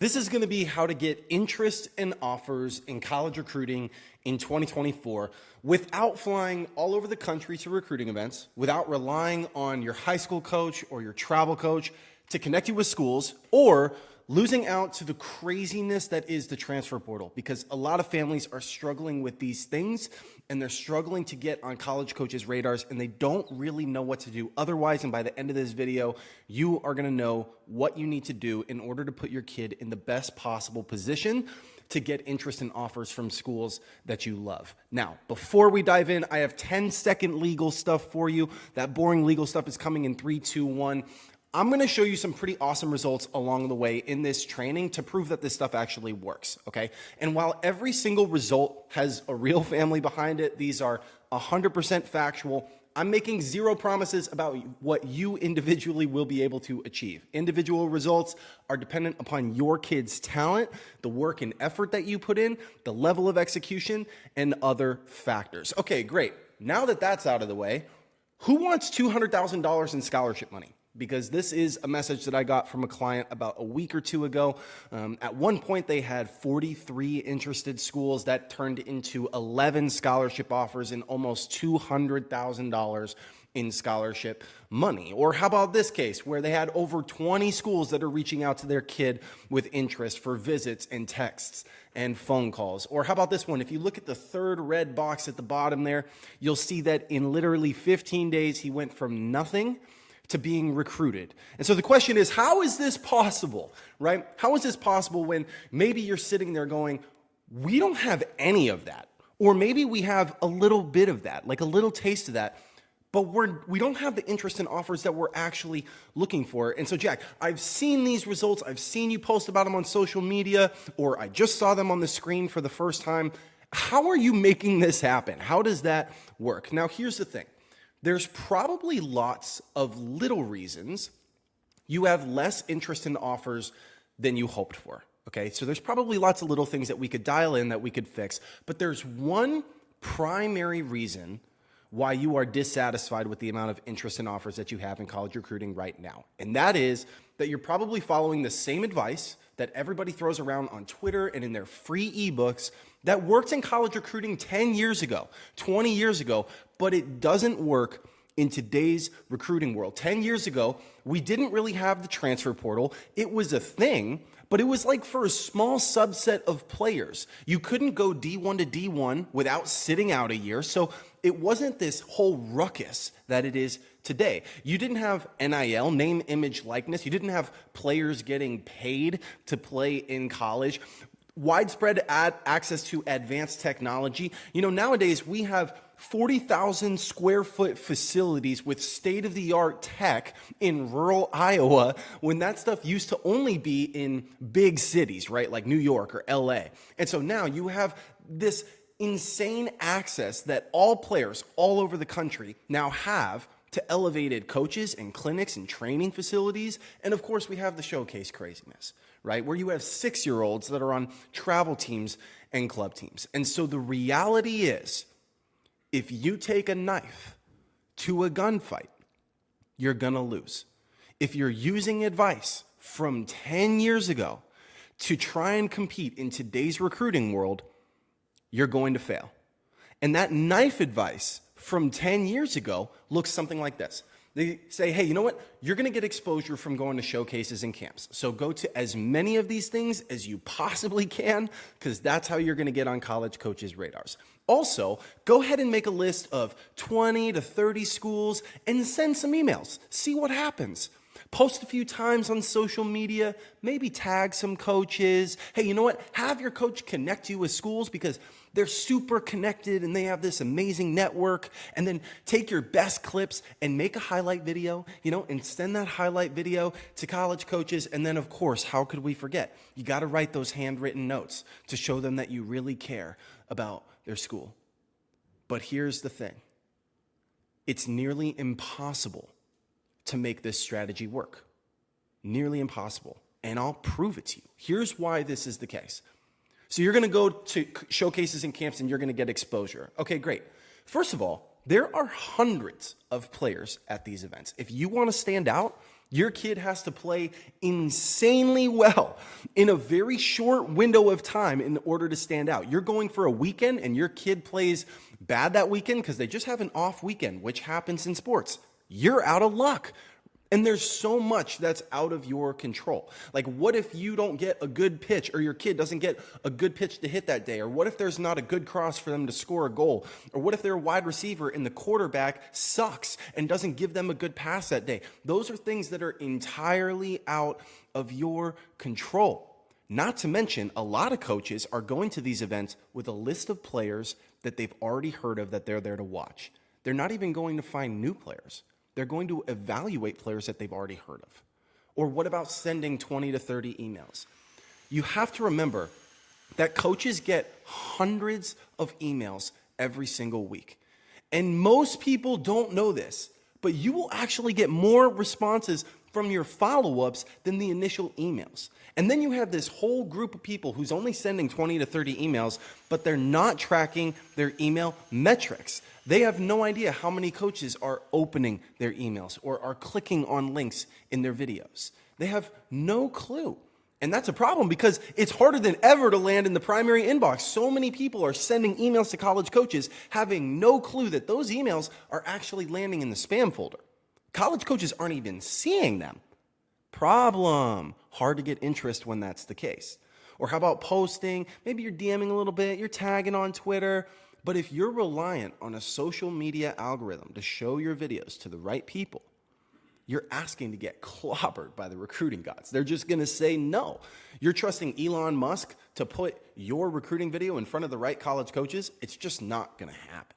This is going to be how to get interest and offers in college recruiting in 2024 without flying all over the country to recruiting events, without relying on your high school coach or your travel coach to connect you with schools, or losing out to the craziness that is the transfer portal, because a lot of families are struggling with these things and they're struggling to get on college coaches' radars and they don't really know what to do otherwise. And by the end of this video, you are going to know what you need to do in order to put your kid in the best possible position to get interest and offers from schools that you love. Now, before we dive in, I have 10-second legal stuff for you. That boring legal stuff is coming in 3, 2, 1. I'm going to show you some pretty awesome results along the way in this training to prove that this stuff actually works, okay? And while every single result has a real family behind it, these are 100% factual. I'm making zero promises about what you individually will be able to achieve. Individual results are dependent upon your kid's talent, the work and effort that you put in, the level of execution, and other factors. Okay, great. Now that that's out of the way, who wants $200,000 in scholarship money? Because this is a message that I got from a client about a week or two ago. At one point, they had 43 interested schools. That turned into 11 scholarship offers and almost $200,000 in scholarship money. Or how about this case where they had over 20 schools that are reaching out to their kid with interest for visits and texts and phone calls? Or how about this one? If you look at the third red box at the bottom there, you'll see that in literally 15 days, he went from nothing to being recruited. And so the question is, how is this possible, right? How is this possible when maybe you're sitting there going, we don't have any of that, or maybe we have a little bit of that, like a little taste of that, but we don't have the interest and offers that we're actually looking for. And so, Jack, I've seen these results. I've seen you post about them on social media, or I just saw them on the screen for the first time. How are you making this happen? How does that work? Now, here's the thing. There's probably lots of little reasons you have less interest in offers than you hoped for, okay? So there's probably lots of little things that we could dial in, that we could fix, but there's one primary reason why you are dissatisfied with the amount of interest and offers that you have in college recruiting right now. And that is that you're probably following the same advice that everybody throws around on Twitter and in their free ebooks that worked in college recruiting 10 years ago, 20 years ago, but it doesn't work in today's recruiting world. 10 years ago, we didn't really have the transfer portal. It was a thing, but it was like for a small subset of players. You couldn't go D1 to D1 without sitting out a year, so it wasn't this whole ruckus that it is today. You didn't have NIL, name, image, likeness. You didn't have players getting paid to play in college. Widespread access to advanced technology. You know, nowadays we have 40,000 square foot facilities with state-of-the-art tech in rural Iowa, when that stuff used to only be in big cities, right? Like New York or LA. And so now you have this insane access that all players all over the country now have to elevated coaches and clinics and training facilities. And of course, we have the showcase craziness, right? Where you have 6-year-olds that are on travel teams and club teams. And so the reality is, if you take a knife to a gunfight, you're gonna lose. If you're using advice from 10 years ago to try and compete in today's recruiting world, you're going to fail. And that knife advice from 10 years ago looks something like this. They say, hey, you know what? You're going to get exposure from going to showcases and camps. So go to as many of these things as you possibly can, because that's how you're going to get on college coaches' radars. Also, go ahead and make a list of 20 to 30 schools and send some emails. See what happens. Post a few times on social media, maybe tag some coaches. Hey, you know what? Have your coach connect you with schools because they're super connected and they have this amazing network. And then take your best clips and make a highlight video, and send that highlight video to college coaches. And then, of course, how could we forget? You got to write those handwritten notes to show them that you really care about their school. But here's the thing. It's nearly impossible to make this strategy work. Nearly impossible. And I'll prove it to you. Here's why this is the case. So you're going to go to showcases and camps and you're going to get exposure. Okay, great. First of all, there are hundreds of players at these events. If you want to stand out, Your kid has to play insanely well in a very short window of time in order to stand out. You're going for a weekend and your kid plays bad that weekend because they just have an off weekend, which happens in sports. You're out of luck. And there's so much that's out of your control. Like, what if you don't get a good pitch, or your kid doesn't get a good pitch to hit that day? Or what if there's not a good cross for them to score a goal? Or what if they're a wide receiver and the quarterback sucks and doesn't give them a good pass that day? Those are things that are entirely out of your control. Not to mention, a lot of coaches are going to these events with a list of players that they've already heard of that they're there to watch. They're not even going to find new players. They're going to evaluate players that they've already heard of. Or what about sending 20 to 30 emails? You have to remember that coaches get hundreds of emails every single week. And most people don't know this, but you will actually get more responses from your follow-ups than the initial emails. And then you have this whole group of people who's only sending 20 to 30 emails, but they're not tracking their email metrics. They have no idea how many coaches are opening their emails or are clicking on links in their videos. They have no clue. And that's a problem because it's harder than ever to land in the primary inbox. So many people are sending emails to college coaches having no clue that those emails are actually landing in the spam folder. College coaches aren't even seeing them. Problem. Hard to get interest when that's the case. Or how about posting? Maybe you're DMing a little bit, you're tagging on Twitter. But if you're reliant on a social media algorithm to show your videos to the right people, you're asking to get clobbered by the recruiting gods. They're just going to say no. You're trusting Elon Musk to put your recruiting video in front of the right college coaches. It's just not going to happen.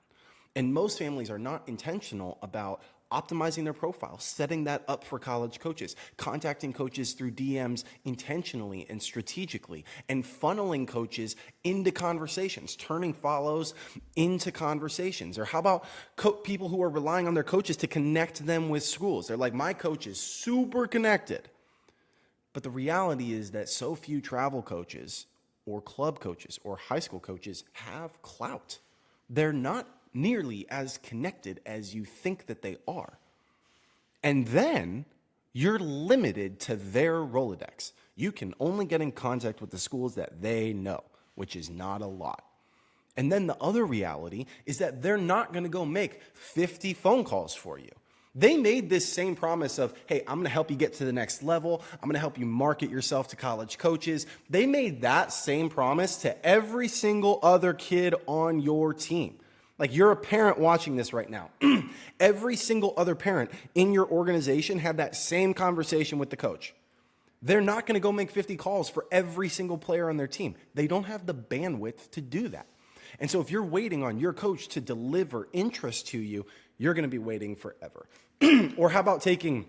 And most families are not intentional about optimizing their profile, setting that up for college coaches, contacting coaches through DMs intentionally and strategically, and funneling coaches into conversations, turning follows into conversations. Or how about people who are relying on their coaches to connect them with schools? They're like, my coach is super connected. But the reality is that so few travel coaches or club coaches or high school coaches have clout. They're not nearly as connected as you think that they are. And then you're limited to their Rolodex. You can only get in contact with the schools that they know, which is not a lot. And then the other reality is that they're not going to go make 50 phone calls for you. They made this same promise of, hey, I'm going to help you get to the next level. I'm going to help you market yourself to college coaches. They made that same promise to every single other kid on your team. Like, you're a parent watching this right now. Every single other parent in your organization had that same conversation with the coach. They're not going to go make 50 calls for every single player on their team. They don't have the bandwidth to do that. And so if you're waiting on your coach to deliver interest to you, you're going to be waiting forever. Or how about taking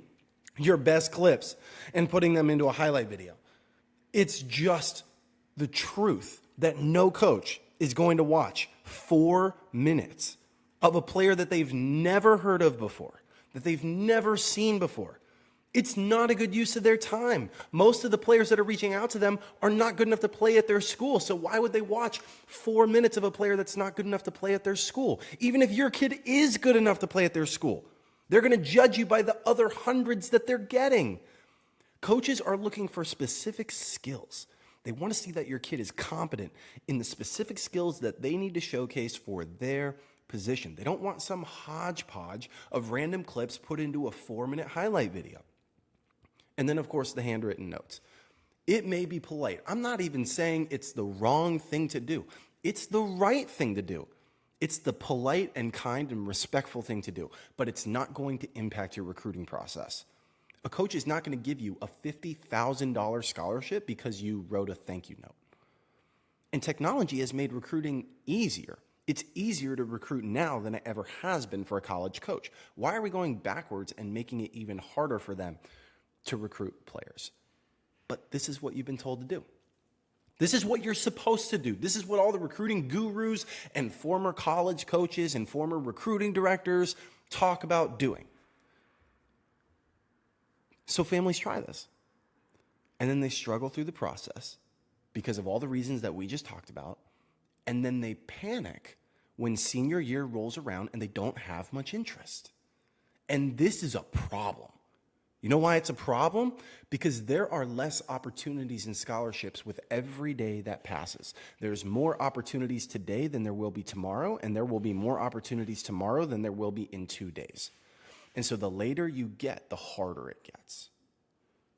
your best clips and putting them into a highlight video? It's just the truth that no coach is going to watch 4 minutes of a player that they've never heard of before, that they've never seen before. It's not a good use of their time. Most of the players that are reaching out to them are not good enough to play at their school. So why would they watch 4 minutes of a player that's not good enough to play at their school? Even if your kid is good enough to play at their school, they're going to judge you by the other hundreds that they're getting. Coaches are looking for specific skills. They want to see that your kid is competent in the specific skills that they need to showcase for their position. They don't want some hodgepodge of random clips put into a 4-minute highlight video. And then, of course, the handwritten notes. It may be polite. I'm not even saying it's the wrong thing to do. It's the right thing to do. It's the polite and kind and respectful thing to do, but it's not going to impact your recruiting process. A coach is not going to give you a $50,000 scholarship because you wrote a thank you note. And technology has made recruiting easier. It's easier to recruit now than it ever has been for a college coach. Why are we going backwards and making it even harder for them to recruit players? But this is what you've been told to do. This is what you're supposed to do. This is what all the recruiting gurus and former college coaches and former recruiting directors talk about doing. So families try this, and then they struggle through the process because of all the reasons that we just talked about, and then they panic when senior year rolls around and they don't have much interest. And this is a problem. You know why it's a problem? Because there are less opportunities and scholarships with every day that passes. There's more opportunities today than there will be tomorrow, and there will be more opportunities tomorrow than there will be in 2 days. And so the later you get, the harder it gets.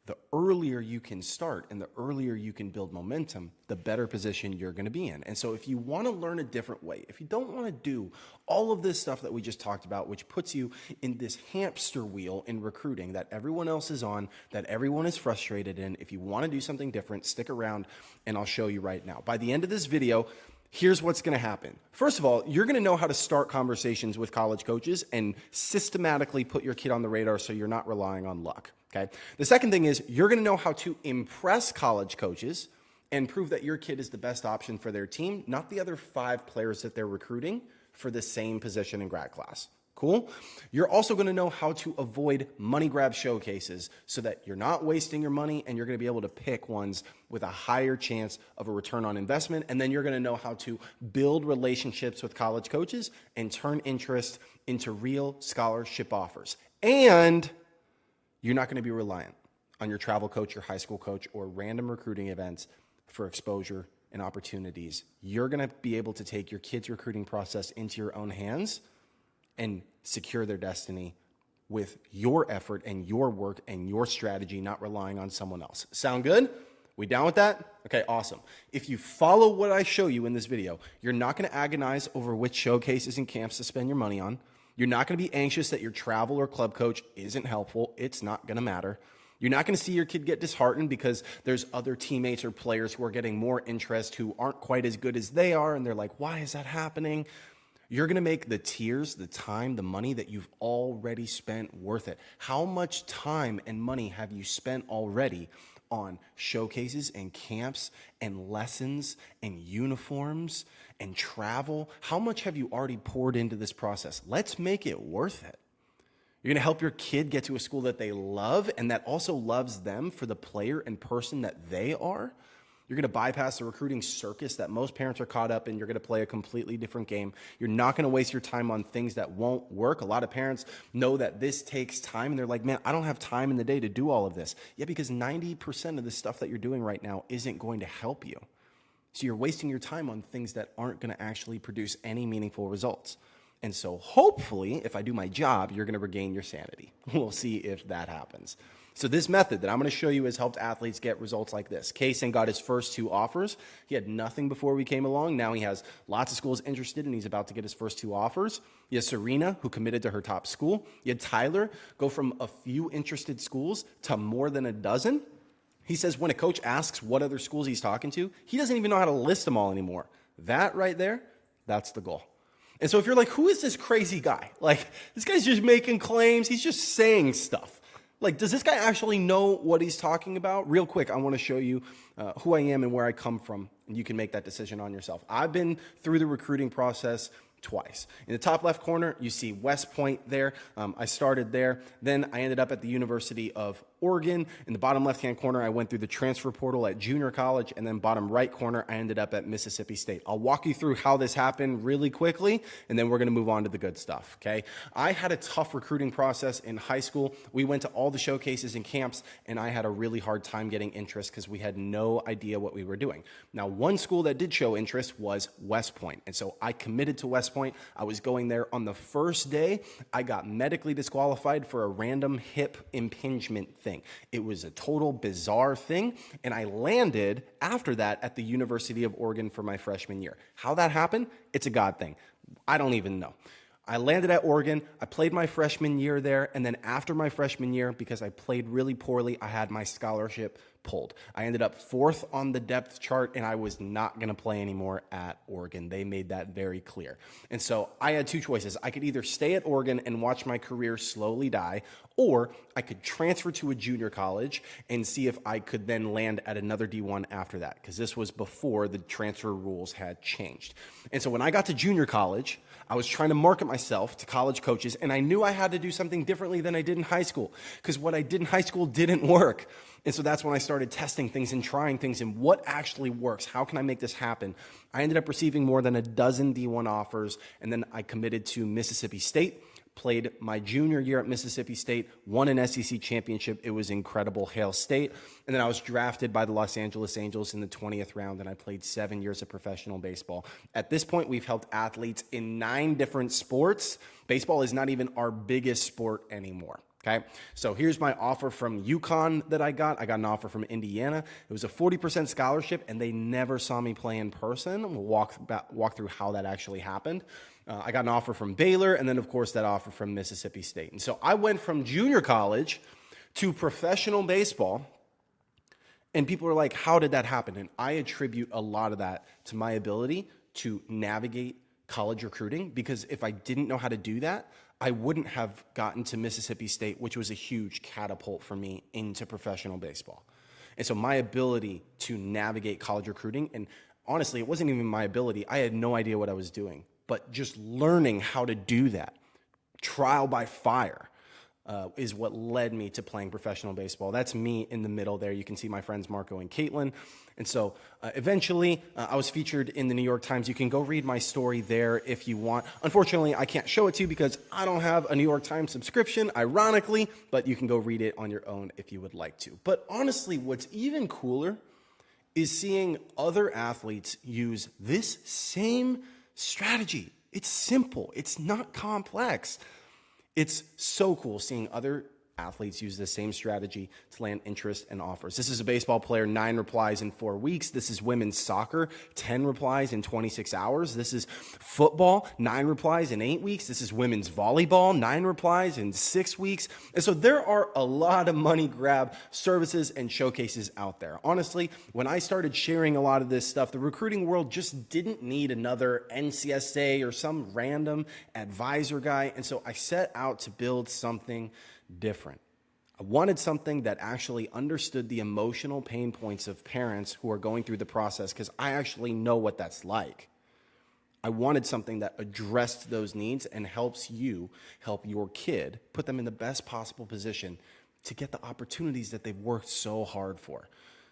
The earlier you can start and the earlier you can build momentum, the better position you're going to be in. And so if you want to learn a different way, if you don't want to do all of this stuff that we just talked about, which puts you in this hamster wheel in recruiting that everyone else is on, that everyone is frustrated in, if you want to do something different, stick around and I'll show you right now. By the end of this video, here's what's going to happen. First of all, you're going to know how to start conversations with college coaches and systematically put your kid on the radar so you're not relying on luck. Okay. The second thing is you're going to know how to impress college coaches and prove that your kid is the best option for their team, not the other 5 players that they're recruiting for the same position in grad class. Cool? You're also going to know how to avoid money grab showcases so that you're not wasting your money and you're going to be able to pick ones with a higher chance of a return on investment. And then you're going to know how to build relationships with college coaches and turn interest into real scholarship offers. And you're not going to be reliant on your travel coach, your high school coach, or random recruiting events for exposure and opportunities. You're going to be able to take your kid's recruiting process into your own hands and secure their destiny with your effort and your work and your strategy, not relying on someone else. Sound good? We down with that? Okay, awesome. If you follow what I show you in this video, you're not going to agonize over which showcases and camps to spend your money on. You're not going to be anxious that your travel or club coach isn't helpful. It's not going to matter. You're not going to see your kid get disheartened because there's other teammates or players who are getting more interest who aren't quite as good as they are, and they're like, why is that happening? You're going to make the tears, the time, the money that you've already spent worth it. How much time and money have you spent already on showcases and camps and lessons and uniforms and travel? How much have you already poured into this process? Let's make it worth it. You're going to help your kid get to a school that they love and that also loves them for the player and person that they are. You're going to bypass the recruiting circus that most parents are caught up in. You're going to play a completely different game. You're not going to waste your time on things that won't work. A lot of parents know that this takes time, and they're like, man, I don't have time in the day to do all of this. Yeah, because 90% of the stuff that you're doing right now isn't going to help you. So you're wasting your time on things that aren't going to actually produce any meaningful results. And so hopefully, if I do my job, you're going to regain your sanity. We'll see if that happens. So this method that I'm going to show you has helped athletes get results like this. Kaysen got his first 2 offers. He had nothing before we came along. Now he has lots of schools interested, and he's about to get his first 2 offers. You have Serena, who committed to her top school. You had Tyler go from a few interested schools to more than a dozen. He says when a coach asks what other schools he's talking to, he doesn't even know how to list them all anymore. That right there, that's the goal. And so if you're like, who is this crazy guy? Like, this guy's just making claims. He's just saying stuff. Like, does this guy actually know what he's talking about? Real quick, I want to show you who I am and where I come from, and you can make that decision on yourself. I've been through the recruiting process twice. In the top left corner, you see West Point there. I started there. Then I ended up at the University of Oregon. In the bottom left-hand corner, I went through the transfer portal at junior college. And then bottom right corner, I ended up at Mississippi State. I'll walk you through how this happened really quickly, and then we're going to move on to the good stuff, okay? I had a tough recruiting process in high school. We went to all the showcases and camps, and I had a really hard time getting interest because we had no idea what we were doing. Now, one school that did show interest was West Point. And so I committed to West Point. I was going there on the first day. I got medically disqualified for a random hip impingement thing. It was a total bizarre thing, and I landed after that at the University of Oregon for my freshman year. How that happened? It's a God thing. I don't even know. I landed at Oregon. I played my freshman year there, and then after my freshman year, because I played really poorly, I had my scholarship pulled. I ended up 4th on the depth chart, and I was not going to play anymore at Oregon. They made that very clear. And so I had 2 choices. I could either stay at Oregon and watch my career slowly die, or I could transfer to a junior college and see if I could then land at another D1 after that, because this was before the transfer rules had changed. And so when I got to junior college, I was trying to market myself to college coaches, and I knew I had to do something differently than I did in high school, because what I did in high school didn't work. And so that's when I started testing things and trying things and what actually works. How can I make this happen? I ended up receiving more than a dozen D1 offers, and then I committed to Mississippi State. Played my junior year at Mississippi State, won an SEC championship. It was incredible, Hail State. And then I was drafted by the Los Angeles Angels in the 20th round, and I played 7 years of professional baseball. At this point, we've helped athletes in 9 different sports. Baseball is not even our biggest sport anymore. Okay, so here's my offer from UConn that I got. I got an offer from Indiana. It was a 40% scholarship, and they never saw me play in person. We'll walk through how that actually happened. I got an offer from Baylor, and then, of course, that offer from Mississippi State. And so I went from junior college to professional baseball, and people are like, how did that happen? And I attribute a lot of that to my ability to navigate college recruiting, because if I didn't know how to do that, I wouldn't have gotten to Mississippi State, which was a huge catapult for me into professional baseball. And so my ability to navigate college recruiting, and honestly, it wasn't even my ability. I had no idea what I was doing, but just learning how to do that, trial by fire, is what led me to playing professional baseball. That's me in the middle there. You can see my friends Marco and Caitlin. And so eventually I was featured in the New York Times. You can go read my story there if you want. Unfortunately, I can't show it to you because I don't have a New York Times subscription, ironically, but you can go read it on your own if you would like to. But honestly, what's even cooler is seeing other athletes use this same strategy. It's simple. It's not complex. It's so cool seeing other athletes use the same strategy to land interest and offers. This is a baseball player, 9 replies in 4 weeks. This is women's soccer, 10 replies in 26 hours. This is football, 9 replies in 8 weeks. This is women's volleyball, 9 replies in 6 weeks. And so there are a lot of money grab services and showcases out there. Honestly, when I started sharing a lot of this stuff, the recruiting world just didn't need another NCSA or some random advisor guy. And so I set out to build something different. I wanted something that actually understood the emotional pain points of parents who are going through the process, because I actually know what that's like. I wanted something that addressed those needs and helps you help your kid, put them in the best possible position to get the opportunities that they've worked so hard for.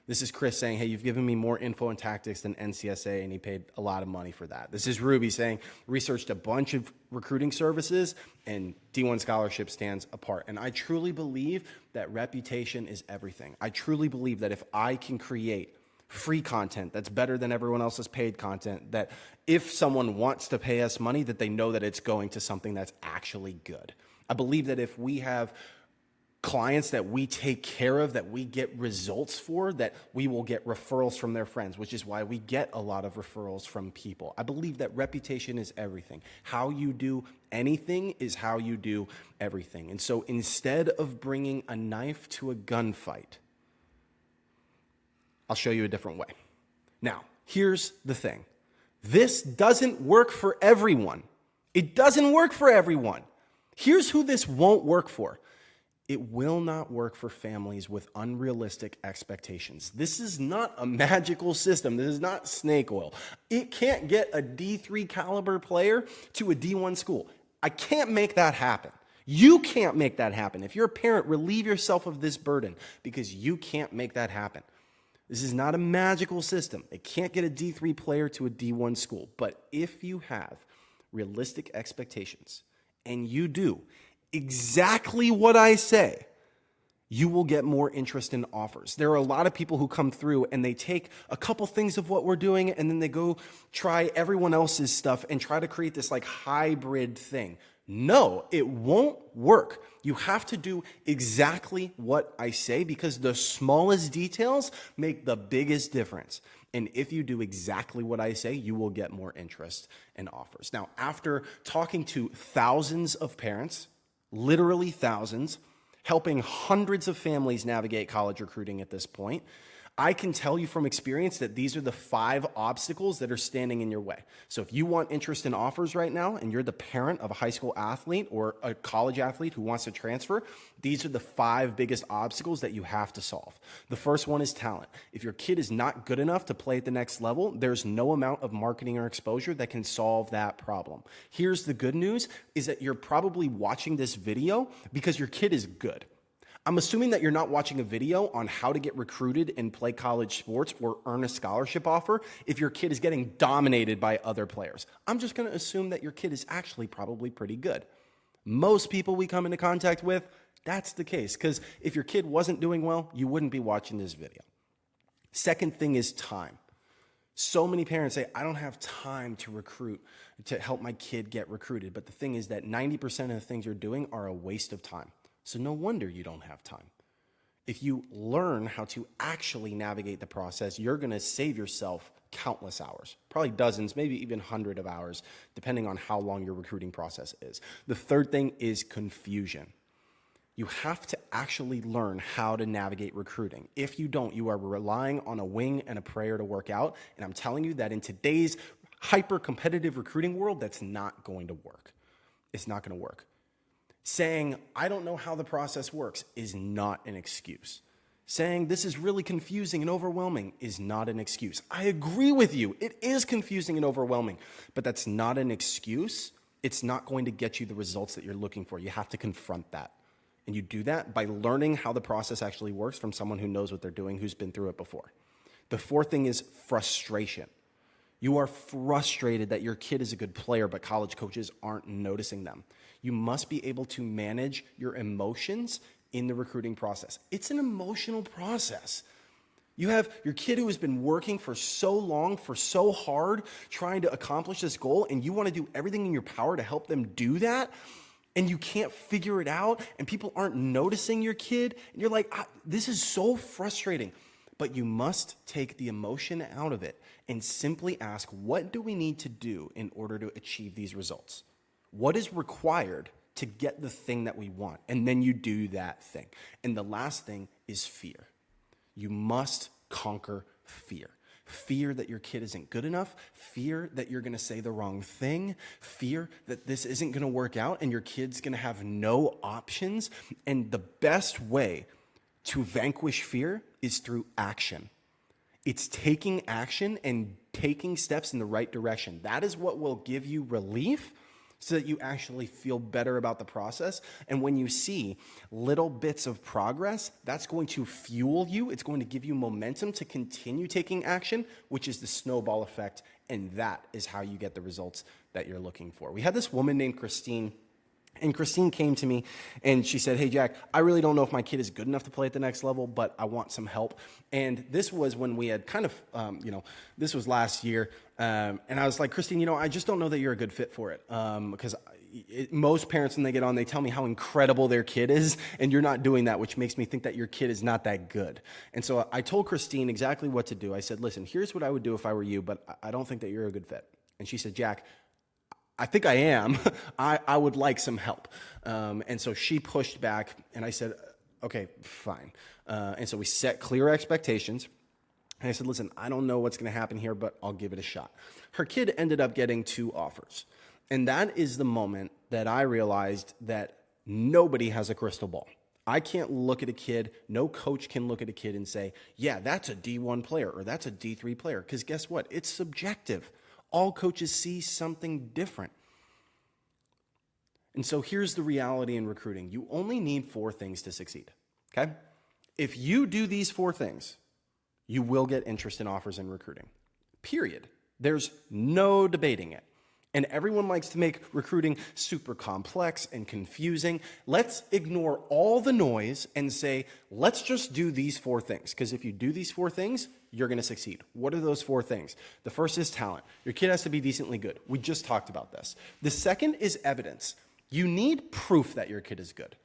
This is Chris saying, hey, you've given me more info and tactics than NCSA, and he paid a lot of money for that. This is Ruby saying, researched a bunch of recruiting services, and D1 Scholarship stands apart. And I truly believe that reputation is everything. I truly believe that if I can create free content that's better than everyone else's paid content, that if someone wants to pay us money, that they know that it's going to something that's actually good. I believe that if we have clients that we take care of, that we get results for, that we will get referrals from their friends, which is why we get a lot of referrals from people. I believe that reputation is everything. How you do anything is how you do everything. And so instead of bringing a knife to a gunfight, I'll show you a different way. Now, here's the thing. This doesn't work for everyone. It doesn't work for everyone. Here's who this won't work for. It will not work for families with unrealistic expectations. This is not a magical system. This is not snake oil. It can't get a D3 caliber player to a D1 school. I can't make that happen. You can't make that happen. If you're a parent, relieve yourself of this burden, because you can't make that happen. This is not a magical system. It can't get a D3 player to a D1 school. But if you have realistic expectations, and you do exactly what I say, you will get more interest in offers. There are a lot of people who come through and they take a couple things of what we're doing and then they go try everyone else's stuff and try to create this like hybrid thing. No, it won't work. You have to do exactly what I say, because the smallest details make the biggest difference. And if you do exactly what I say, you will get more interest and offers. Now, after talking to thousands of parents, literally thousands, helping hundreds of families navigate college recruiting at this point, I can tell you from experience that these are the 5 obstacles that are standing in your way. So if you want interest in offers right now, and you're the parent of a high school athlete or a college athlete who wants to transfer, these are the 5 biggest obstacles that you have to solve. The first one is talent. If your kid is not good enough to play at the next level, there's no amount of marketing or exposure that can solve that problem. Here's the good news, is that you're probably watching this video because your kid is good. I'm assuming that you're not watching a video on how to get recruited and play college sports or earn a scholarship offer if your kid is getting dominated by other players. I'm just going to assume that your kid is actually probably pretty good. Most people we come into contact with, that's the case. Because if your kid wasn't doing well, you wouldn't be watching this video. Second thing is time. So many parents say, I don't have time to recruit, to help my kid get recruited. But the thing is that 90% of the things you're doing are a waste of time. So no wonder you don't have time. If you learn how to actually navigate the process, you're going to save yourself countless hours, probably dozens, maybe even hundreds of hours, depending on how long your recruiting process is. The third thing is confusion. You have to actually learn how to navigate recruiting. If you don't, you are relying on a wing and a prayer to work out. And I'm telling you that in today's hyper-competitive recruiting world, that's not going to work. It's not going to work. Saying, I don't know how the process works is not an excuse. Saying this is really confusing and overwhelming is not an excuse. I agree with you. It is confusing and overwhelming, but that's not an excuse. It's not going to get you the results that you're looking for. You have to confront that. And you do that by learning how the process actually works from someone who knows what they're doing, who's been through it before. The fourth thing is frustration. You are frustrated that your kid is a good player, but college coaches aren't noticing them. You must be able to manage your emotions in the recruiting process. It's an emotional process. You have your kid who has been working for so long, for so hard, trying to accomplish this goal, and you want to do everything in your power to help them do that, and you can't figure it out, and people aren't noticing your kid, and you're like, this is so frustrating. But you must take the emotion out of it and simply ask, what do we need to do in order to achieve these results? What is required to get the thing that we want? And then you do that thing. And the last thing is fear. You must conquer fear. Fear that your kid isn't good enough, fear that you're going to say the wrong thing, fear that this isn't going to work out and your kid's going to have no options. And the best way to vanquish fear is through action. It's taking action and taking steps in the right direction. That is what will give you relief so that you actually feel better about the process. And when you see little bits of progress, that's going to fuel you. It's going to give you momentum to continue taking action, which is the snowball effect. And that is how you get the results that you're looking for. We had this woman named Christine. And Christine came to me and she said, hey, Jack, I really don't know if my kid is good enough to play at the next level, but I want some help. And this was when we had kind of, this was last year. And I was like, Christine, I just don't know that you're a good fit for it. Because most parents, when they get on, they tell me how incredible their kid is. And you're not doing that, which makes me think that your kid is not that good. And so I told Christine exactly what to do. I said, listen, here's what I would do if I were you, but I don't think that you're a good fit. And she said, Jack, I think I am. I would like some help. And so she pushed back and I said, okay, fine. And so we set clear expectations. And I said, listen, I don't know what's going to happen here, but I'll give it a shot. Her kid ended up getting 2 offers. And that is the moment that I realized that nobody has a crystal ball. I can't look at a kid, no coach can look at a kid and say, yeah, that's a D1 player or that's a D3 player. Because guess what? It's subjective. All coaches see something different. And so here's the reality in recruiting. You only need 4 things to succeed, okay? If you do these 4 things, you will get interest in offers in recruiting, period. There's no debating it. And everyone likes to make recruiting super complex and confusing. Let's ignore all the noise and say, let's just do these 4 things. Because if you do these 4 things, you're going to succeed. What are those 4 things? The first is talent. Your kid has to be decently good. We just talked about this. The second is evidence. You need proof that your kid is good.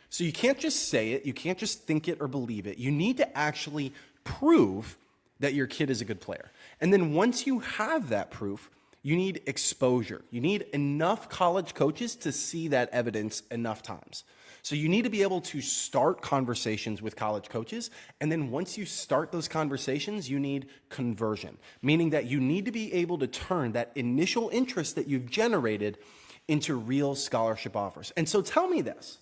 So you can't just say it. You can't just think it or believe it. You need to actually prove that your kid is a good player. And then once you have that proof, you need exposure. You need enough college coaches to see that evidence enough times. So you need to be able to start conversations with college coaches. And then once you start those conversations, you need conversion, meaning that you need to be able to turn that initial interest that you've generated into real scholarship offers. And so tell me this,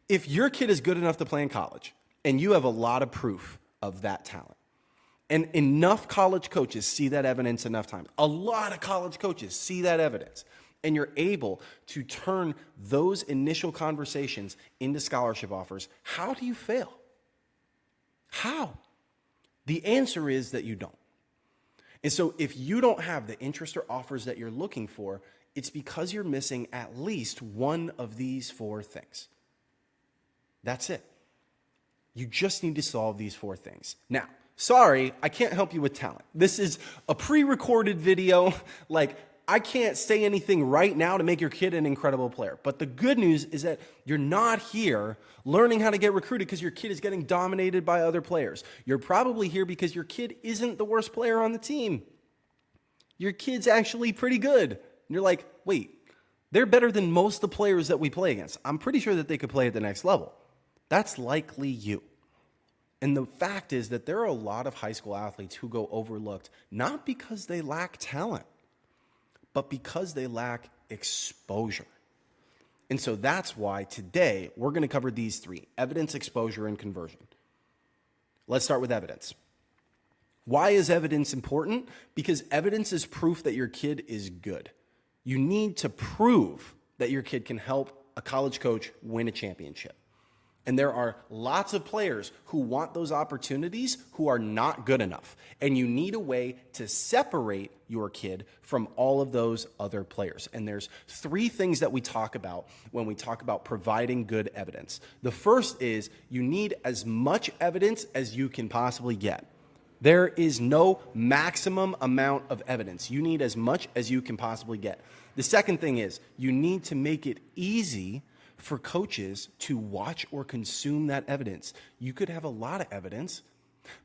if your kid is good enough to play in college and you have a lot of proof of that talent, and enough college coaches see that evidence enough times, a lot of college coaches see that evidence, and you're able to turn those initial conversations into scholarship offers, how do you fail? How? The answer is that you don't. And so if you don't have the interest or offers that you're looking for, it's because you're missing at least one of these 4 things. That's it. You just need to solve these 4 things. Now, sorry, I can't help you with talent. This is a pre-recorded video. Like, I can't say anything right now to make your kid an incredible player. But the good news is that you're not here learning how to get recruited because your kid is getting dominated by other players. You're probably here because your kid isn't the worst player on the team. Your kid's actually pretty good. And you're like, wait, they're better than most of the players that we play against. I'm pretty sure that they could play at the next level. That's likely you. And the fact is that there are a lot of high school athletes who go overlooked, not because they lack talent, but because they lack exposure. And so that's why today we're going to cover these 3: evidence, exposure, and conversion. Let's start with evidence. Why is evidence important? Because evidence is proof that your kid is good. You need to prove that your kid can help a college coach win a championship. And there are lots of players who want those opportunities who are not good enough. And you need a way to separate your kid from all of those other players. And there's 3 things that we talk about when we talk about providing good evidence. The first is you need as much evidence as you can possibly get. There is no maximum amount of evidence. You need as much as you can possibly get. The second thing is you need to make it easy for coaches to watch or consume that evidence. You could have a lot of evidence,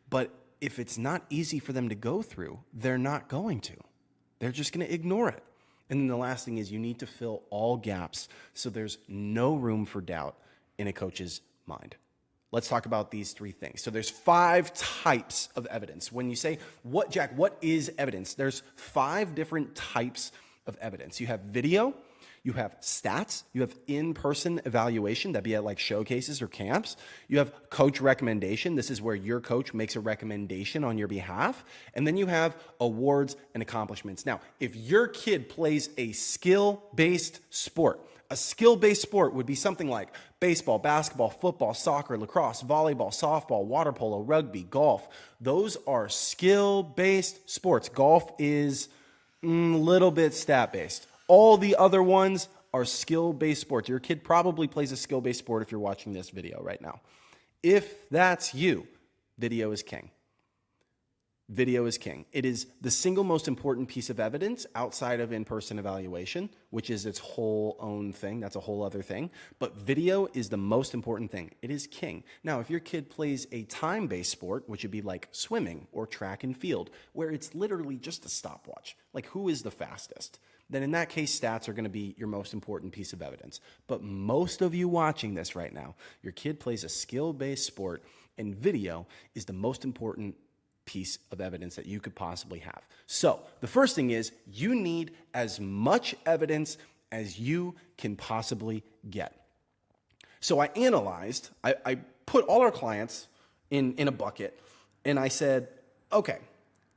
but if it's not easy for them to go through, they're not going to. They're just going to ignore it. And then the last thing is you need to fill all gaps so there's no room for doubt in a coach's mind. Let's talk about these 3 things. So there's 5 types of evidence. When you say, Jack, what is evidence? There's 5 different types of evidence. You have video, you have stats, you have in-person evaluation, that'd be at like showcases or camps. You have coach recommendation. This is where your coach makes a recommendation on your behalf. And then you have awards and accomplishments. Now, if your kid plays a skill-based sport, a skill-based sport would be something like baseball, basketball, football, soccer, lacrosse, volleyball, softball, water polo, rugby, golf. Those are skill-based sports. Golf is a little bit stat-based. All the other ones are skill-based sports. Your kid probably plays a skill-based sport if you're watching this video right now. If that's you, video is king. Video is king. It is the single most important piece of evidence outside of in-person evaluation, which is its whole own thing. That's a whole other thing. But video is the most important thing. It is king. Now, if your kid plays a time-based sport, which would be like swimming or track and field, where it's literally just a stopwatch, like who is the fastest, then in that case, stats are going to be your most important piece of evidence. But most of you watching this right now, your kid plays a skill-based sport, and video is the most important piece of evidence that you could possibly have. So the first thing is you need as much evidence as you can possibly get. So I analyzed, I put all our clients in a bucket, and I said, okay,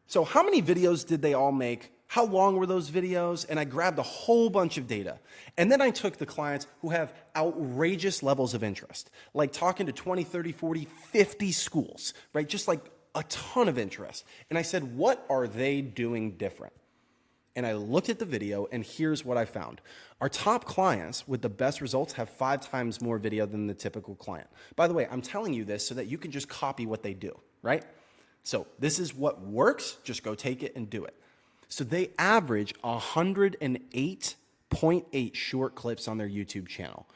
so how many videos did they all make? How long were those videos? And I grabbed a whole bunch of data. And then I took the clients who have outrageous levels of interest, like talking to 20, 30, 40, 50 schools, right? Just like a ton of interest. And I said, what are they doing different? And I looked at the video, and here's what I found. Our top clients with the best results have 5 times more video than the typical client. By the way, I'm telling you this so that you can just copy what they do, right? So this is what works. Just go take it and do it. So they average 108.8 short clips on their YouTube channel.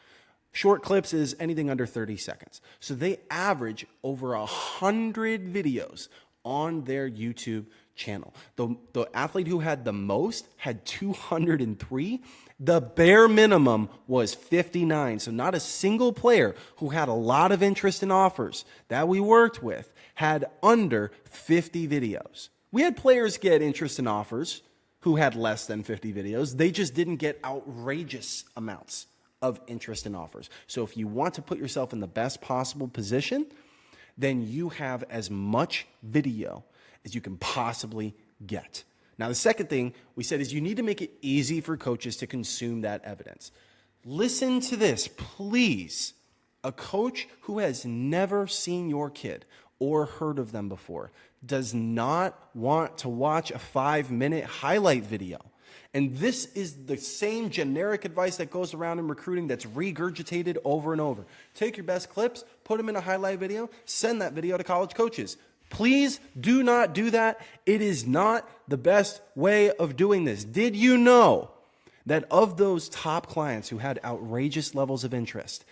Short clips is anything under 30 seconds. So they average over 100 videos on their YouTube channel. The athlete who had the most had 203. The bare minimum was 59. So not a single player who had a lot of interest in offers that we worked with had under 50 videos. We had players get interest in offers who had less than 50 videos. They just didn't get outrageous amounts of interest in offers. So if you want to put yourself in the best possible position, then you have as much video as you can possibly get. Now, the second thing we said is you need to make it easy for coaches to consume that evidence. Listen to this, please. A coach who has never seen your kid or heard of them before, does not want to watch a 5-minute highlight video. And this is the same generic advice that goes around in recruiting that's regurgitated over and over. Take your best clips, put them in a highlight video, send that video to college coaches. Please do not do that. It is not the best way of doing this. Did you know that of those top clients who had outrageous levels of interest,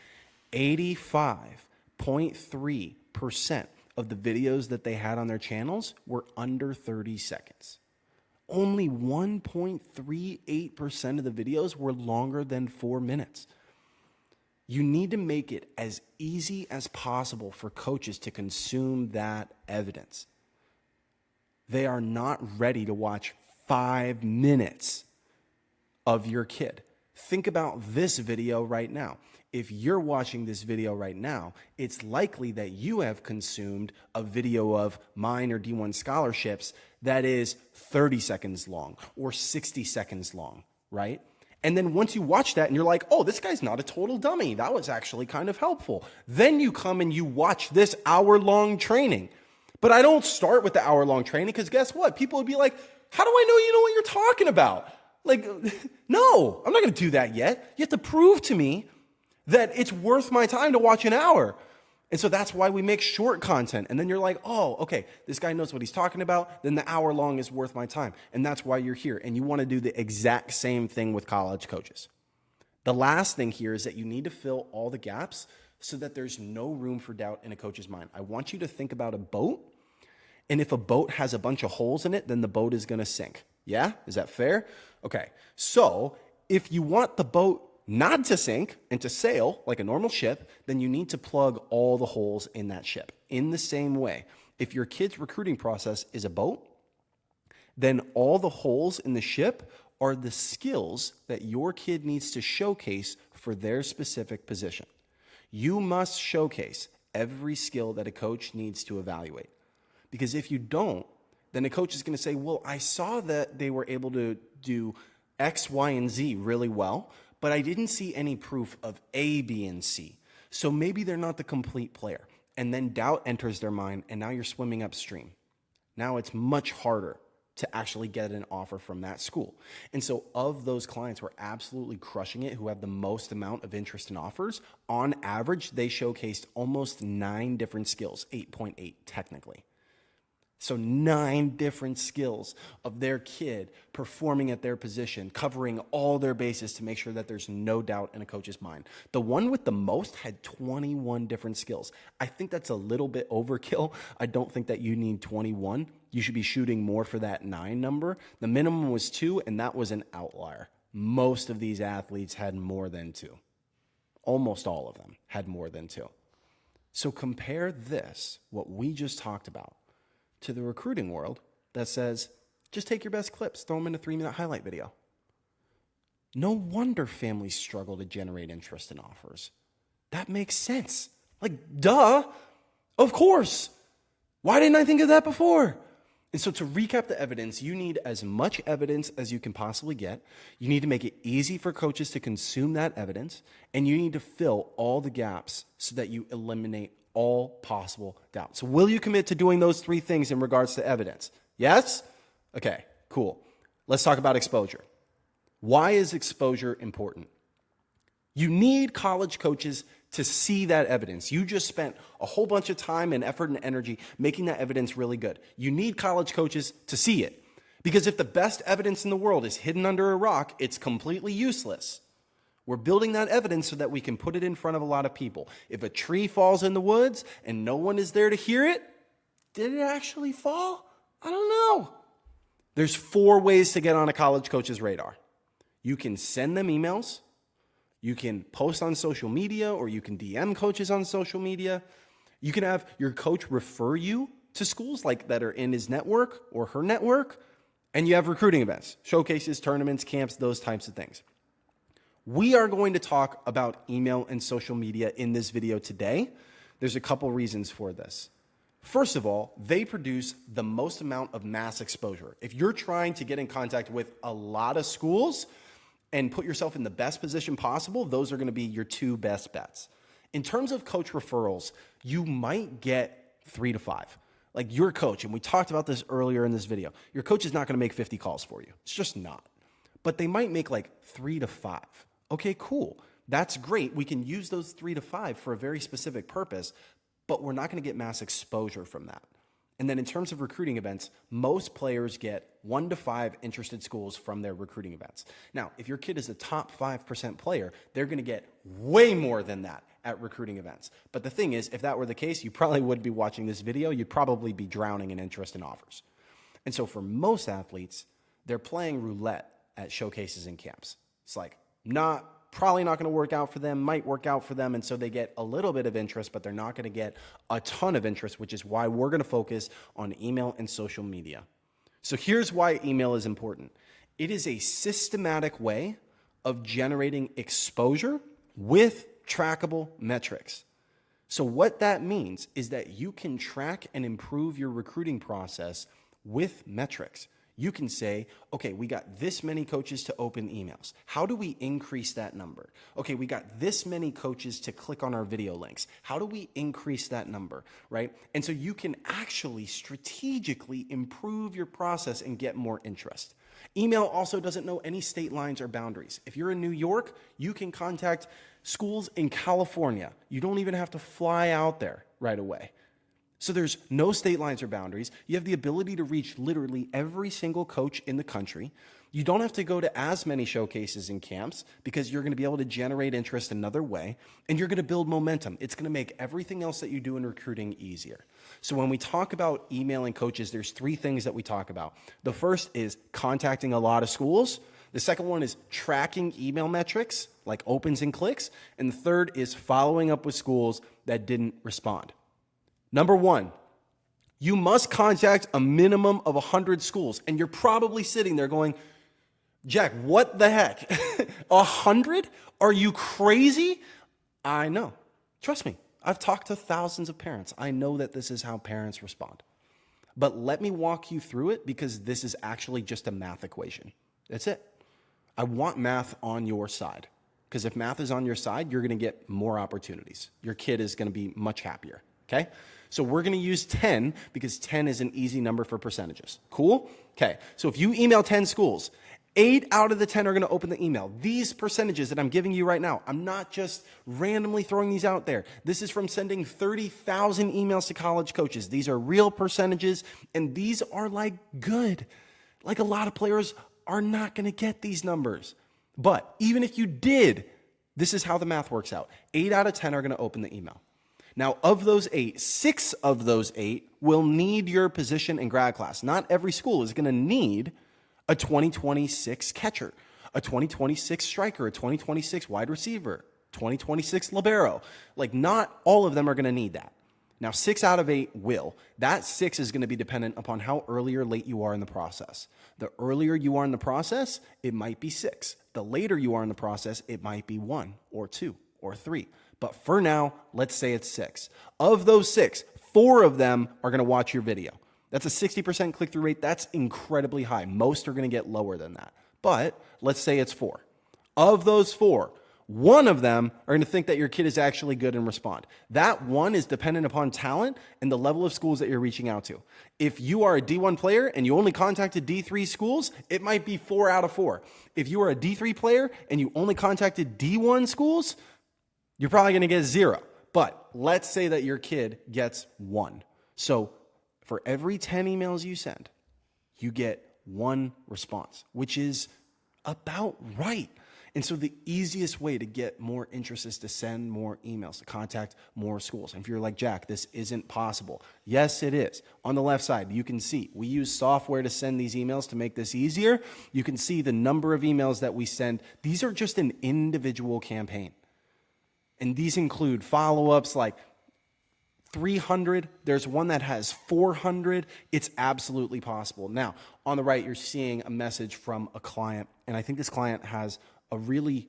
85.3% of the videos that they had on their channels were under 30 seconds? Only 1.38% of the videos were longer than 4 minutes. You need to make it as easy as possible for coaches to consume that evidence. They are not ready to watch 5 minutes of your kid. Think about this video right now. If you're watching this video right now, it's likely that you have consumed a video of mine or D1 scholarships that is 30 seconds long or 60 seconds long, right? And then once you watch that and you're like, oh, this guy's not a total dummy. That was actually kind of helpful. Then you come and you watch this hour-long training. But I don't start with the hour-long training because guess what? People would be like, how do I know you know what you're talking about? Like, no, I'm not going to do that yet. You have to prove to me that it's worth my time to watch an hour. And so that's why we make short content. And then you're like, oh, okay, this guy knows what he's talking about. Then the hour long is worth my time. And that's why you're here. And you want to do the exact same thing with college coaches. The last thing here is that you need to fill all the gaps so that there's no room for doubt in a coach's mind. I want you to think about a boat. And if a boat has a bunch of holes in it, then the boat is going to sink. Yeah? Is that fair? Okay. So if you want the boat not to sink and to sail like a normal ship, then you need to plug all the holes in that ship. In the same way, if your kid's recruiting process is a boat, then all the holes in the ship are the skills that your kid needs to showcase for their specific position. You must showcase every skill that a coach needs to evaluate. Because if you don't, then a coach is going to say, well, I saw that they were able to do X, Y, and Z really well, but I didn't see any proof of A, B, and C. So maybe they're not the complete player. And then doubt enters their mind, and now you're swimming upstream. Now it's much harder to actually get an offer from that school. And so of those clients who are absolutely crushing it, who have the most amount of interest in offers, on average, they showcased almost 9 different skills, 8.8 technically. So 9 different skills of their kid performing at their position, covering all their bases to make sure that there's no doubt in a coach's mind. The one with the most had 21 different skills. I think that's a little bit overkill. I don't think that you need 21. You should be shooting more for that 9 number. The minimum was 2, and that was an outlier. Most of these athletes had more than 2. Almost all of them had more than 2. So compare this, what we just talked about, to the recruiting world that says, just take your best clips, throw them in a 3-minute highlight video. No wonder families struggle to generate interest in offers. That makes sense. Like, duh, of course. Why didn't I think of that before? And so to recap the evidence, you need as much evidence as you can possibly get. You need to make it easy for coaches to consume that evidence, and you need to fill all the gaps so that you eliminate all possible doubt. So will you commit to doing those 3 things in regards to evidence? Yes? Okay, cool. Let's talk about exposure. Why is exposure important? You need college coaches to see that evidence. You just spent a whole bunch of time and effort and energy making that evidence really good. You need college coaches to see it. Because if the best evidence in the world is hidden under a rock, it's completely useless. We're building that evidence so that we can put it in front of a lot of people. If a tree falls in the woods and no one is there to hear it, did it actually fall? I don't know. There's 4 ways to get on a college coach's radar. You can send them emails. You can post on social media, or you can DM coaches on social media. You can have your coach refer you to schools like that are in his network or her network. And you have recruiting events, showcases, tournaments, camps, those types of things. We are going to talk about email and social media in this video today. There's a couple reasons for this. First of all, they produce the most amount of mass exposure. If you're trying to get in contact with a lot of schools and put yourself in the best position possible, those are going to be your 2 best bets. In terms of coach referrals, you might get 3 to 5. Like your coach, and we talked about this earlier in this video, your coach is not going to make 50 calls for you. It's just not. But they might make like 3 to 5. Okay, cool. That's great. We can use those 3 to 5 for a very specific purpose, but we're not going to get mass exposure from that. And then in terms of recruiting events, most players get 1 to 5 interested schools from their recruiting events. Now, if your kid is a top 5% player, they're going to get way more than that at recruiting events. But the thing is, if that were the case, you probably wouldn't be watching this video. You'd probably be drowning in interest and offers. And so for most athletes, they're playing roulette at showcases and camps. It's like probably not going to work out for them, might work out for them. And so they get a little bit of interest, but they're not going to get a ton of interest, which is why we're going to focus on email and social media. So here's why email is important. It is a systematic way of generating exposure with trackable metrics. So what that means is that you can track and improve your recruiting process with metrics. You can say, okay, we got this many coaches to open emails. How do we increase that number? Okay, we got this many coaches to click on our video links. How do we increase that number, right? And so you can actually strategically improve your process and get more interest. Email also doesn't know any state lines or boundaries. If you're in New York, you can contact schools in California. You don't even have to fly out there right away. So there's no state lines or boundaries. You have the ability to reach literally every single coach in the country. You don't have to go to as many showcases and camps because you're going to be able to generate interest another way, and you're going to build momentum. It's going to make everything else that you do in recruiting easier. So when we talk about emailing coaches, there's 3 things that we talk about. The first is contacting a lot of schools. The second one is tracking email metrics like opens and clicks. And the third is following up with schools that didn't respond. Number 1, you must contact a minimum of 100 schools. And you're probably sitting there going, Jack, what the heck? 100? Are you crazy? I know. Trust me. I've talked to thousands of parents. I know that this is how parents respond. But let me walk you through it because this is actually just a math equation. That's it. I want math on your side because if math is on your side, you're going to get more opportunities. Your kid is going to be much happier. Okay? So we're going to use 10 because 10 is an easy number for percentages. Cool? Okay. So if you email 10 schools, 8 out of the 10 are going to open the email. These percentages that I'm giving you right now, I'm not just randomly throwing these out there. This is from sending 30,000 emails to college coaches. These are real percentages, and these are like good. Like a lot of players are not going to get these numbers. But even if you did, this is how the math works out. 8 out of 10 are going to open the email. Now, of those 8, 6 of those 8 will need your position in grad class. Not every school is going to need a 2026 catcher, a 2026 striker, a 2026 wide receiver, 2026 libero. Like, not all of them are going to need that. Now, 6 out of 8 will. That 6 is going to be dependent upon how early or late you are in the process. The earlier you are in the process, it might be 6. The later you are in the process, it might be 1 or 2 or 3. But for now, let's say it's 6. Of those 6, 4 of them are going to watch your video. That's a 60% click-through rate. That's incredibly high. Most are going to get lower than that. But let's say it's 4. Of those 4, 1 of them are going to think that your kid is actually good and respond. That 1 is dependent upon talent and the level of schools that you're reaching out to. If you are a D1 player and you only contacted D3 schools, it might be 4 out of 4. If you are a D3 player and you only contacted D1 schools, you're probably going to get 0. But let's say that your kid gets 1. So for every 10 emails you send, you get 1 response, which is about right. And so the easiest way to get more interest is to send more emails, to contact more schools. And if you're like, Jack, this isn't possible. Yes, it is. On the left side, you can see we use software to send these emails to make this easier. You can see the number of emails that we send. These are just an individual campaign. And these include follow-ups like 300. There's one that has 400. It's absolutely possible. Now, on the right, you're seeing a message from a client. And I think this client has a really,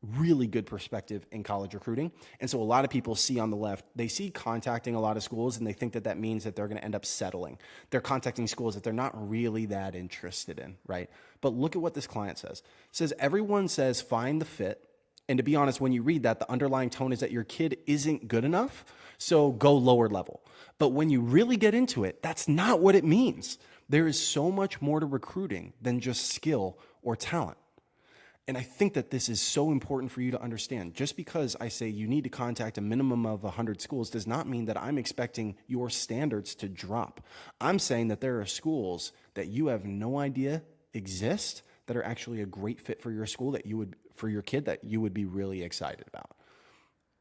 really good perspective in college recruiting. And so a lot of people see on the left, they see contacting a lot of schools and they think that that means that they're going to end up settling. They're contacting schools that they're not really that interested in, right? But look at what this client says. It says, everyone says find the fit. And to be honest, when you read that, the underlying tone is that your kid isn't good enough, so go lower level. But when you really get into it, that's not what it means. There is so much more to recruiting than just skill or talent. And I think that this is so important for you to understand. Just because I say you need to contact a minimum of 100 schools does not mean that I'm expecting your standards to drop. I'm saying that there are schools that you have no idea exist that are actually a great fit for your school, for your kid, that you would be really excited about.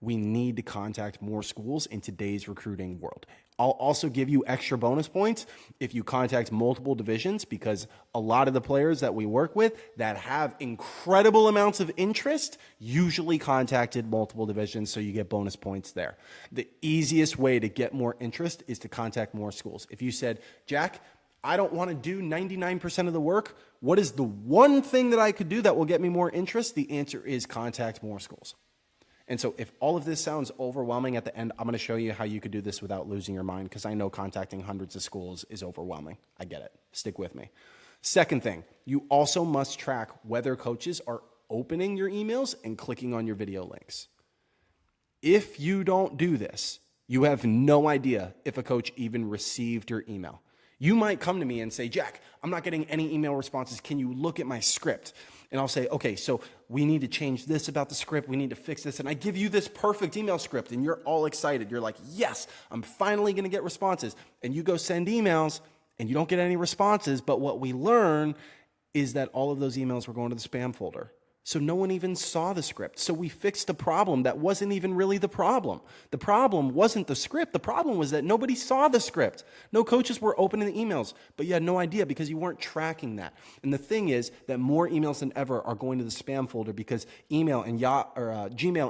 We need to contact more schools in today's recruiting world. I'll also give you extra bonus points if you contact multiple divisions, because a lot of the players that we work with that have incredible amounts of interest usually contacted multiple divisions, so you get bonus points there. The easiest way to get more interest is to contact more schools. If you said, Jack, I don't want to do 99% of the work, what is the one thing that I could do that will get me more interest? The answer is contact more schools. And so if all of this sounds overwhelming at the end, I'm going to show you how you could do this without losing your mind, because I know contacting hundreds of schools is overwhelming. I get it. Stick with me. Second thing, you also must track whether coaches are opening your emails and clicking on your video links. If you don't do this, you have no idea if a coach even received your email. You might come to me and say, Jack, I'm not getting any email responses. Can you look at my script? And I'll say, okay, so we need to change this about the script. We need to fix this. And I give you this perfect email script and you're all excited. You're like, yes, I'm finally going to get responses. And you go send emails and you don't get any responses. But what we learn is that all of those emails were going to the spam folder. So no one even saw the script. So we fixed a problem that wasn't even really the problem. The problem wasn't the script. The problem was that nobody saw the script. No coaches were opening the emails, but you had no idea because you weren't tracking that. And the thing is that more emails than ever are going to the spam folder because Gmail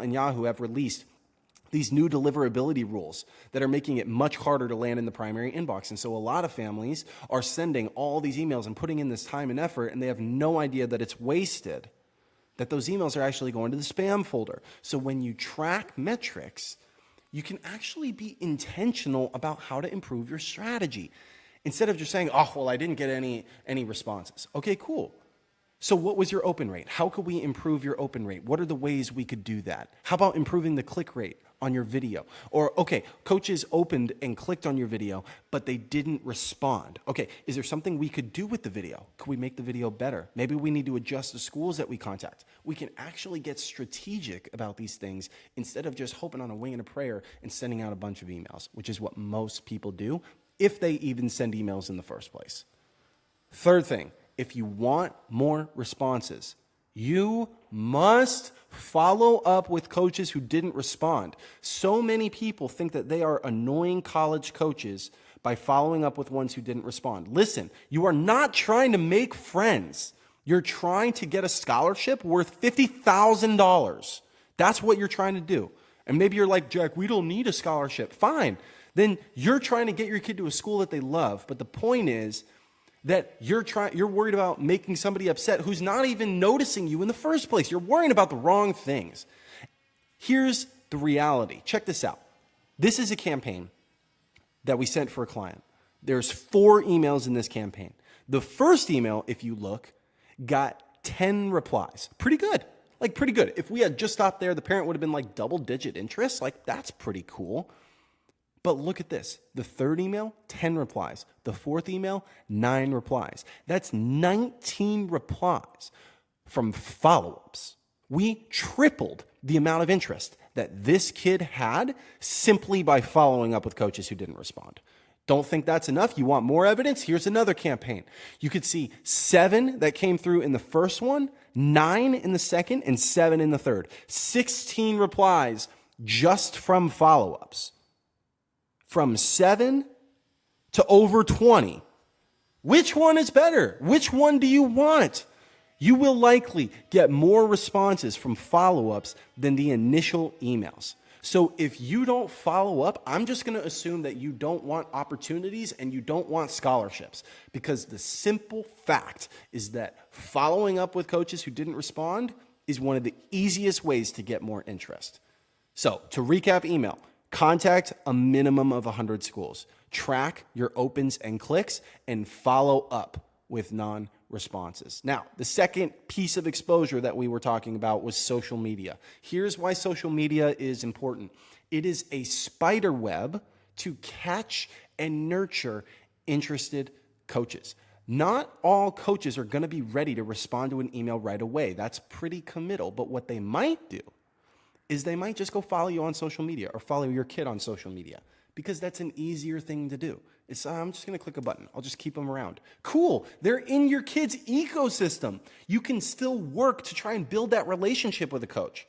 and Yahoo have released these new deliverability rules that are making it much harder to land in the primary inbox. And so a lot of families are sending all these emails and putting in this time and effort, and they have no idea that it's wasted, that those emails are actually going to the spam folder. So when you track metrics, you can actually be intentional about how to improve your strategy. Instead of just saying, oh, well, I didn't get any responses. Okay, cool. So what was your open rate? How could we improve your open rate? What are the ways we could do that? How about improving the click rate on your video? Or, okay, coaches opened and clicked on your video, but they didn't respond. Okay, is there something we could do with the video? Could we make the video better? Maybe we need to adjust the schools that we contact. We can actually get strategic about these things instead of just hoping on a wing and a prayer and sending out a bunch of emails, which is what most people do, if they even send emails in the first place. Third thing, if you want more responses, you must follow up with coaches who didn't respond. So many people think that they are annoying college coaches by following up with ones who didn't respond. Listen, you are not trying to make friends. You're trying to get a scholarship worth $50,000. That's what you're trying to do. And maybe you're like, Jack, we don't need a scholarship. Fine. Then you're trying to get your kid to a school that they love. But the point is that you're worried about making somebody upset who's not even noticing you in the first place. You're worrying about the wrong things. Here's the reality. Check this out. This is a campaign that we sent for a client. There's 4 emails in this campaign. The first email, if you look, got 10 replies. Pretty good. Like, pretty good. If we had just stopped there, the parent would have been like double-digit interest. Like, that's pretty cool. But look at this. The third email, 10 replies. The fourth email, 9 replies. That's 19 replies from follow-ups. We tripled the amount of interest that this kid had simply by following up with coaches who didn't respond. Don't think that's enough. You want more evidence? Here's another campaign. You could see 7 that came through in the first one, 9 in the second, and 7 in the third. 16 replies just from follow-ups. From 7 to over 20. Which one is better? Which one do you want? You will likely get more responses from follow-ups than the initial emails. So if you don't follow up, I'm just going to assume that you don't want opportunities and you don't want scholarships, because the simple fact is that following up with coaches who didn't respond is one of the easiest ways to get more interest. So to recap email, contact a minimum of 100 schools. Track your opens and clicks and follow up with non-responses. responses. Now, the second piece of exposure that we were talking about was social media. Here's why social media is important. It is a spider web to catch and nurture interested coaches. Not all coaches are going to be ready to respond to an email right away. That's pretty committal. But what they might do is they might just go follow you on social media or follow your kid on social media because that's an easier thing to do. It's, I'm just going to click a button. I'll just keep them around. Cool. They're in your kid's ecosystem. You can still work to try and build that relationship with a coach.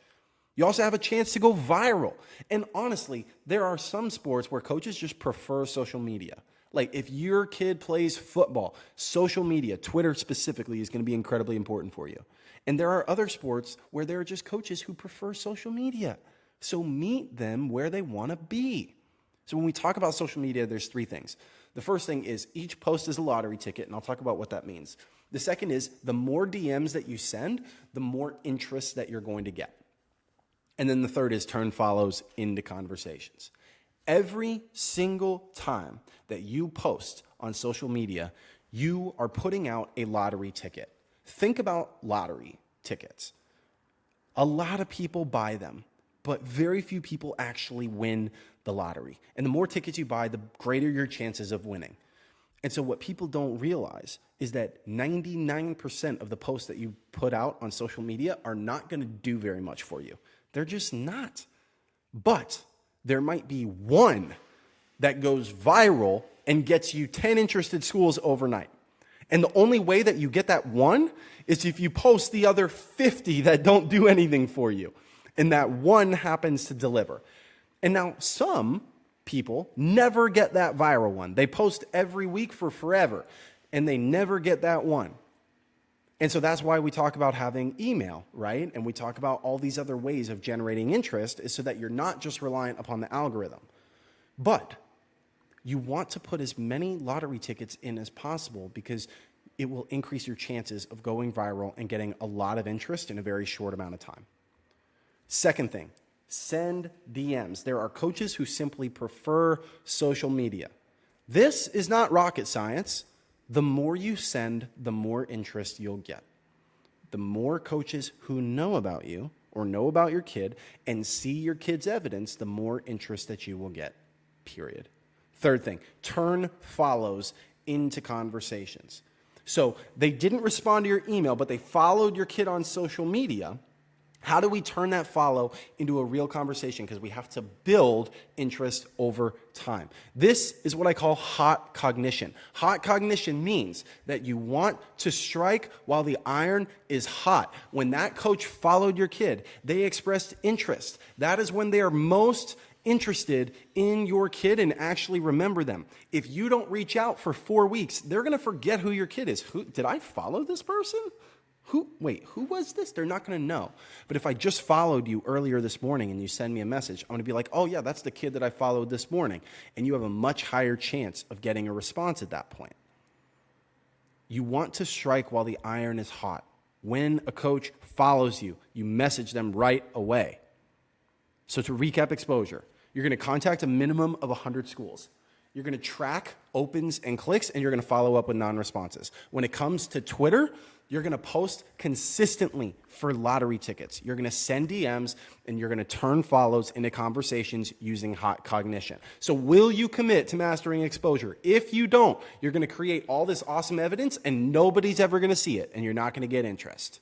You also have a chance to go viral. And honestly, there are some sports where coaches just prefer social media. Like if your kid plays football, social media, Twitter specifically, is going to be incredibly important for you. And there are other sports where there are just coaches who prefer social media. So meet them where they want to be. So when we talk about social media, there's three things. The first thing is each post is a lottery ticket, and I'll talk about what that means. The second is the more DMs that you send, the more interest that you're going to get. And then the third is turn follows into conversations. Every single time that you post on social media, you are putting out a lottery ticket. Think about lottery tickets. A lot of people buy them, but very few people actually win the lottery. And the more tickets you buy, the greater your chances of winning. And so what people don't realize is that 99% of the posts that you put out on social media are not going to do very much for you. They're just not. But there might be one that goes viral and gets you 10 interested schools overnight. And the only way that you get that one is if you post the other 50 that don't do anything for you. And that one happens to deliver. And now some people never get that viral one. They post every week for forever, and they never get that one. And so that's why we talk about having email, right? And we talk about all these other ways of generating interest is so that you're not just reliant upon the algorithm. But you want to put as many lottery tickets in as possible because it will increase your chances of going viral and getting a lot of interest in a very short amount of time. Second thing, send DMs. There are coaches who simply prefer social media. This is not rocket science. The more you send, the more interest you'll get. The more coaches who know about you or know about your kid and see your kid's evidence, the more interest that you will get, period. Third thing, turn follows into conversations. So they didn't respond to your email, but they followed your kid on social media. How do we turn that follow into a real conversation? Because we have to build interest over time. This is what I call hot cognition. Hot cognition means that you want to strike while the iron is hot. When that coach followed your kid, they expressed interest. That is when they are most interested in your kid and actually remember them. If you don't reach out for 4 weeks, they're going to forget who your kid is. Did I follow this person? Who was this? They're not going to know. But if I just followed you earlier this morning and you send me a message, I'm going to be like, oh yeah, that's the kid that I followed this morning. And you have a much higher chance of getting a response at that point. You want to strike while the iron is hot. When a coach follows you, you message them right away. So to recap exposure, you're going to contact a minimum of 100 schools. You're going to track opens and clicks, and you're going to follow up with non-responses. When it comes to Twitter, you're going to post consistently for lottery tickets. You're going to send DMs, and you're going to turn follows into conversations using hot cognition. So will you commit to mastering exposure? If you don't, you're going to create all this awesome evidence, and nobody's ever going to see it, and you're not going to get interest.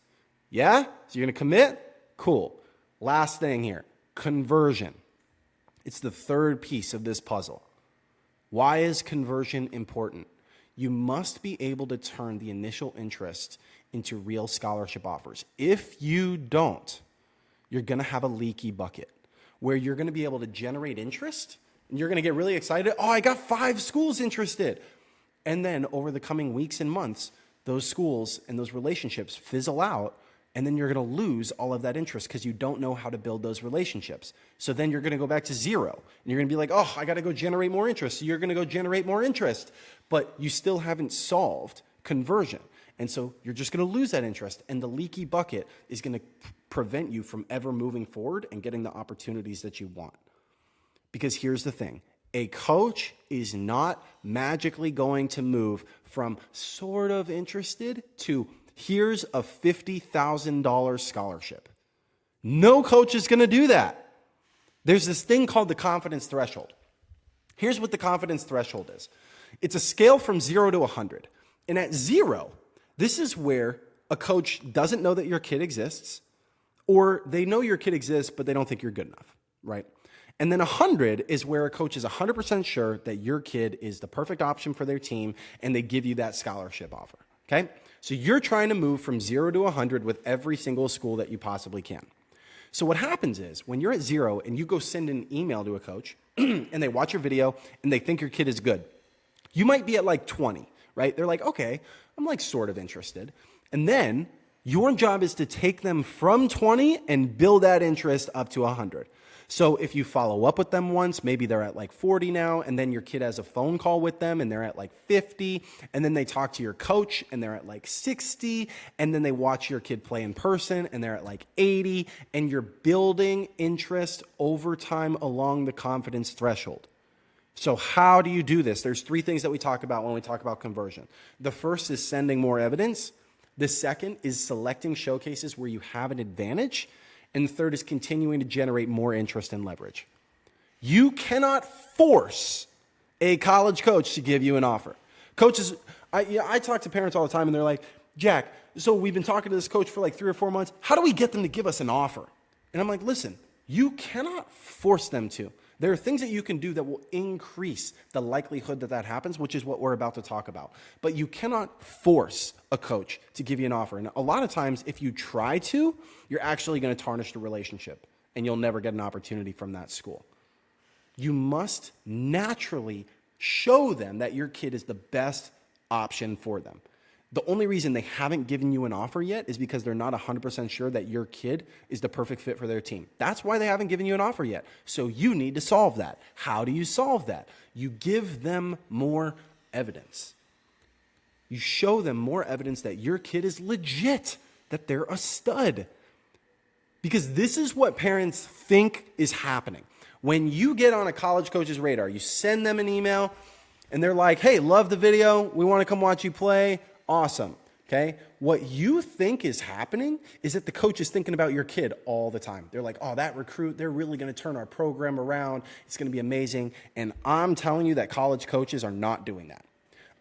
Yeah? So you're going to commit? Cool. Last thing here, conversion. It's the third piece of this puzzle. Why is conversion important? You must be able to turn the initial interest into real scholarship offers. If you don't, you're going to have a leaky bucket where you're going to be able to generate interest and you're going to get really excited. Oh, I got 5 schools interested. And then over the coming weeks and months, those schools and those relationships fizzle out. And then you're going to lose all of that interest because you don't know how to build those relationships. So then you're going to go back to zero. And you're going to be like, oh, I got to go generate more interest. So you're going to go generate more interest. But you still haven't solved conversion. And so you're just going to lose that interest. And the leaky bucket is going to prevent you from ever moving forward and getting the opportunities that you want. Because here's the thing. A coach is not magically going to move from sort of interested to here's a $50,000 scholarship. No coach is going to do that. There's this thing called the confidence threshold. Here's what the confidence threshold is. It's a scale from 0 to 100. And at 0, this is where a coach doesn't know that your kid exists, or they know your kid exists, but they don't think you're good enough, right? And then 100 is where a coach is 100% sure that your kid is the perfect option for their team, and they give you that scholarship offer, okay? So you're trying to move from 0 to 100 with every single school that you possibly can. So what happens is when you're at 0 and you go send an email to a coach and they watch your video and they think your kid is good, you might be at like 20, right? They're like, okay, I'm like sort of interested. And then your job is to take them from 20 and build that interest up to 100. So if you follow up with them once, maybe they're at like 40 now, and then your kid has a phone call with them and they're at like 50, and then they talk to your coach and they're at like 60, and then they watch your kid play in person and they're at like 80, and you're building interest over time along the confidence threshold. So how do you do this? There's 3 things that we talk about when we talk about conversion. The first is sending more evidence. The second is selecting showcases where you have an advantage. And the third is continuing to generate more interest and leverage. You cannot force a college coach to give you an offer. Coaches, I talk to parents all the time and they're like, Jack, so we've been talking to this coach for like 3 or 4 months. How do we get them to give us an offer? And I'm like, listen, you cannot force them to. There are things that you can do that will increase the likelihood that that happens, which is what we're about to talk about. But you cannot force a coach to give you an offer. And a lot of times, if you try to, you're actually going to tarnish the relationship, and you'll never get an opportunity from that school. You must naturally show them that your kid is the best option for them. The only reason they haven't given you an offer yet is because they're not 100% sure that your kid is the perfect fit for their team. That's why they haven't given you an offer yet. So you need to solve that. How do you solve that? You give them more evidence. You show them more evidence that your kid is legit, that they're a stud. Because this is what parents think is happening. When you get on a college coach's radar, you send them an email and they're like, hey, love the video. We want to come watch you play. Awesome, okay? What you think is happening is that the coach is thinking about your kid all the time. They're like, oh, that recruit, they're really going to turn our program around. It's going to be amazing. And I'm telling you that college coaches are not doing that.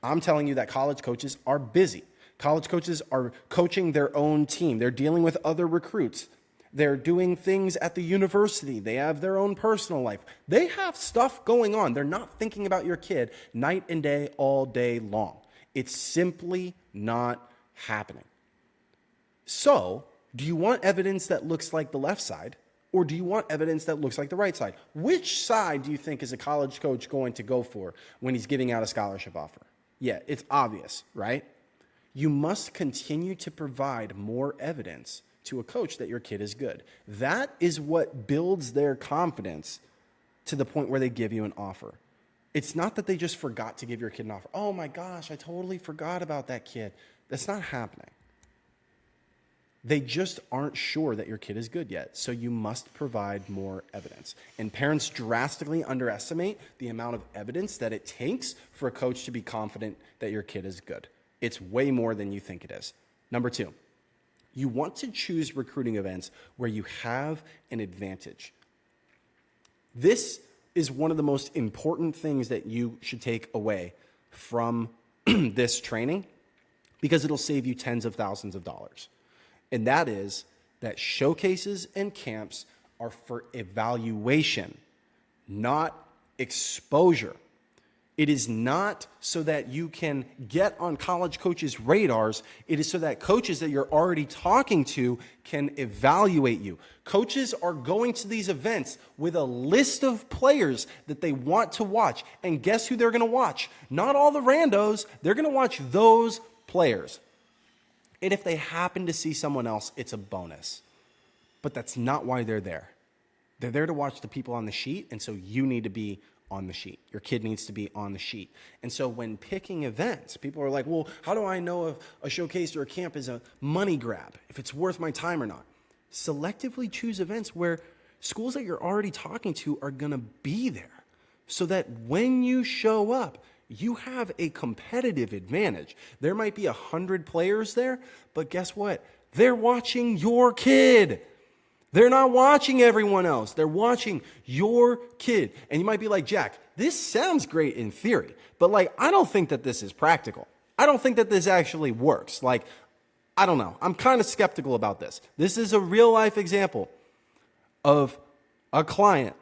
I'm telling you that college coaches are busy. College coaches are coaching their own team. They're dealing with other recruits. They're doing things at the university. They have their own personal life. They have stuff going on. They're not thinking about your kid night and day, all day long. It's simply not happening. So, do you want evidence that looks like the left side, or do you want evidence that looks like the right side? Which side do you think is a college coach going to go for when he's giving out a scholarship offer? Yeah, it's obvious, right? You must continue to provide more evidence to a coach that your kid is good. That is what builds their confidence to the point where they give you an offer. It's not that they just forgot to give your kid an offer. Oh my gosh, I totally forgot about that kid. That's not happening. They just aren't sure that your kid is good yet. So you must provide more evidence. And parents drastically underestimate the amount of evidence that it takes for a coach to be confident that your kid is good. It's way more than you think it is. Number 2, you want to choose recruiting events where you have an advantage. This is one of the most important things that you should take away from this training, because it'll save you tens of thousands of dollars. And that is that showcases and camps are for evaluation, not exposure. It is not so that you can get on college coaches' radars. It is so that coaches that you're already talking to can evaluate you. Coaches are going to these events with a list of players that they want to watch. And guess who they're going to watch? Not all the randos. They're going to watch those players. And if they happen to see someone else, it's a bonus. But that's not why they're there. They're there to watch the people on the sheet, and so you need to be on the sheet. Your kid needs to be on the sheet. And so when picking events, people are like, well, how do I know if a showcase or a camp is a money grab, if it's worth my time or not? Selectively choose events where schools that you're already talking to are going to be there. so that when you show up, you have a competitive advantage. There might be 100 players there, but guess what? They're watching your kid. They're not watching everyone else. They're watching your kid. And you might be like, Jack, this sounds great in theory, but I don't think that this is practical. I don't think that this actually works. I don't know. I'm kind of skeptical about this. This is a real life example of a client,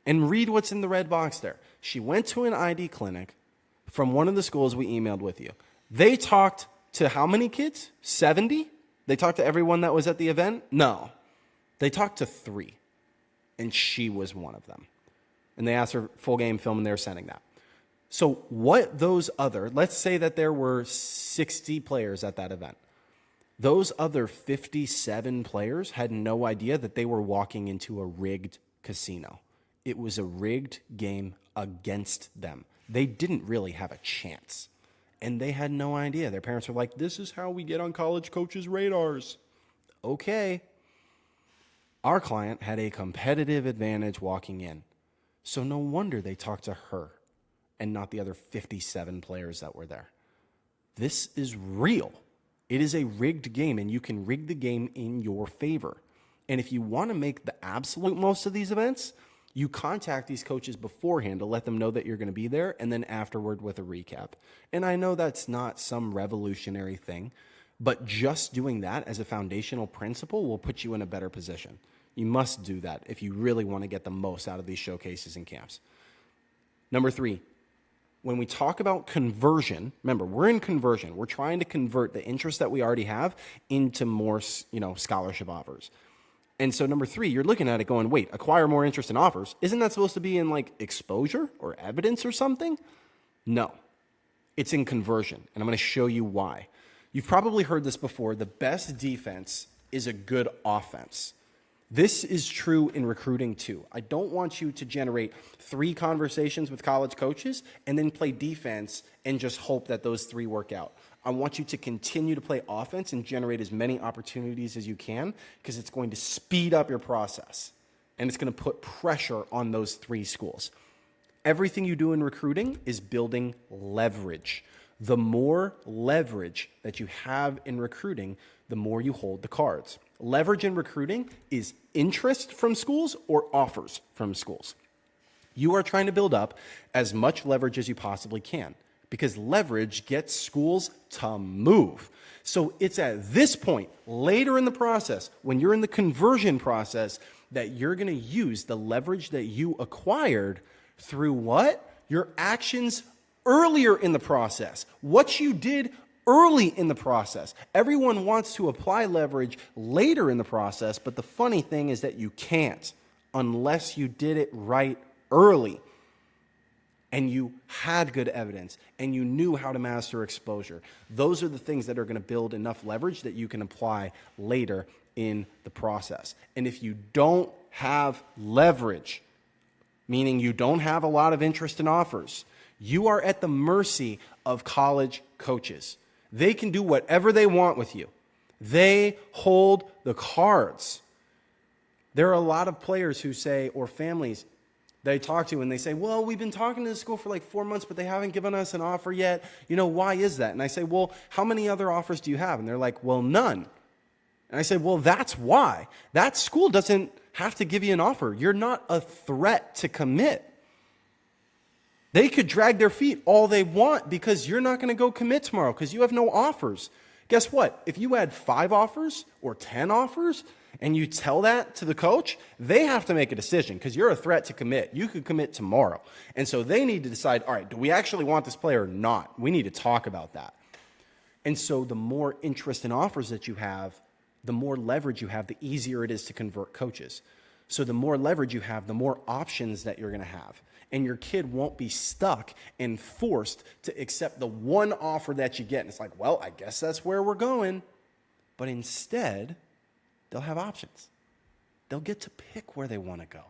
and read what's in the red box there. She went to an ID clinic from one of the schools we emailed with you. They talked to how many kids? 70? They talked to everyone that was at the event? No. They talked to 3, and she was one of them. And they asked her full game film, and they were sending that. So let's say that there were 60 players at that event. Those other 57 players had no idea that they were walking into a rigged casino. It was a rigged game against them. They didn't really have a chance. And they had no idea. Their parents were like, this is how we get on college coaches' radars. Okay. Our client had a competitive advantage walking in. So no wonder they talked to her and not the other 57 players that were there. This is real. It is a rigged game, and you can rig the game in your favor. And if you want to make the absolute most of these events, you contact these coaches beforehand to let them know that you're going to be there, and then afterward with a recap. And I know that's not some revolutionary thing, but just doing that as a foundational principle will put you in a better position. You must do that if you really want to get the most out of these showcases and camps. Number 3, when we talk about conversion, remember, we're in conversion. We're trying to convert the interest that we already have into more, scholarship offers. And so number 3, you're looking at it going, wait, acquire more interest in offers. Isn't that supposed to be in exposure or evidence or something? No, it's in conversion. And I'm going to show you why. You've probably heard this before. The best defense is a good offense. This is true in recruiting too. I don't want you to generate 3 conversations with college coaches and then play defense and just hope that those 3 work out. I want you to continue to play offense and generate as many opportunities as you can, because it's going to speed up your process and it's going to put pressure on those 3 schools. Everything you do in recruiting is building leverage. The more leverage that you have in recruiting, the more you hold the cards. Leverage in recruiting is interest from schools or offers from schools. You are trying to build up as much leverage as you possibly can, because leverage gets schools to move. So it's at this point, later in the process, when you're in the conversion process, that you're going to use the leverage that you acquired through what? Your actions earlier in the process. What you did early in the process. Everyone wants to apply leverage later in the process, but the funny thing is that you can't unless you did it right early. And you had good evidence, and you knew how to master exposure. Those are the things that are going to build enough leverage that you can apply later in the process. And if you don't have leverage, meaning you don't have a lot of interest in offers, you are at the mercy of college coaches. They can do whatever they want with you. They hold the cards. There are a lot of players who say, or families, they talk to and they say, well, we've been talking to the school for 4 months, but they haven't given us an offer yet. Why is that? And I say, well, how many other offers do you have? And they're like, well, none. And I say, well, that's why. That school doesn't have to give you an offer. You're not a threat to commit. They could drag their feet all they want because you're not going to go commit tomorrow because you have no offers. Guess what? If you had 5 offers or 10 offers, and you tell that to the coach, they have to make a decision because you're a threat to commit. You could commit tomorrow. And so they need to decide, all right, do we actually want this player or not? We need to talk about that. And so the more interest and offers that you have, the more leverage you have, the easier it is to convert coaches. So the more leverage you have, the more options that you're going to have. And your kid won't be stuck and forced to accept the one offer that you get. And it's like, well, I guess that's where we're going. But instead, they'll have options. They'll get to pick where they want to go.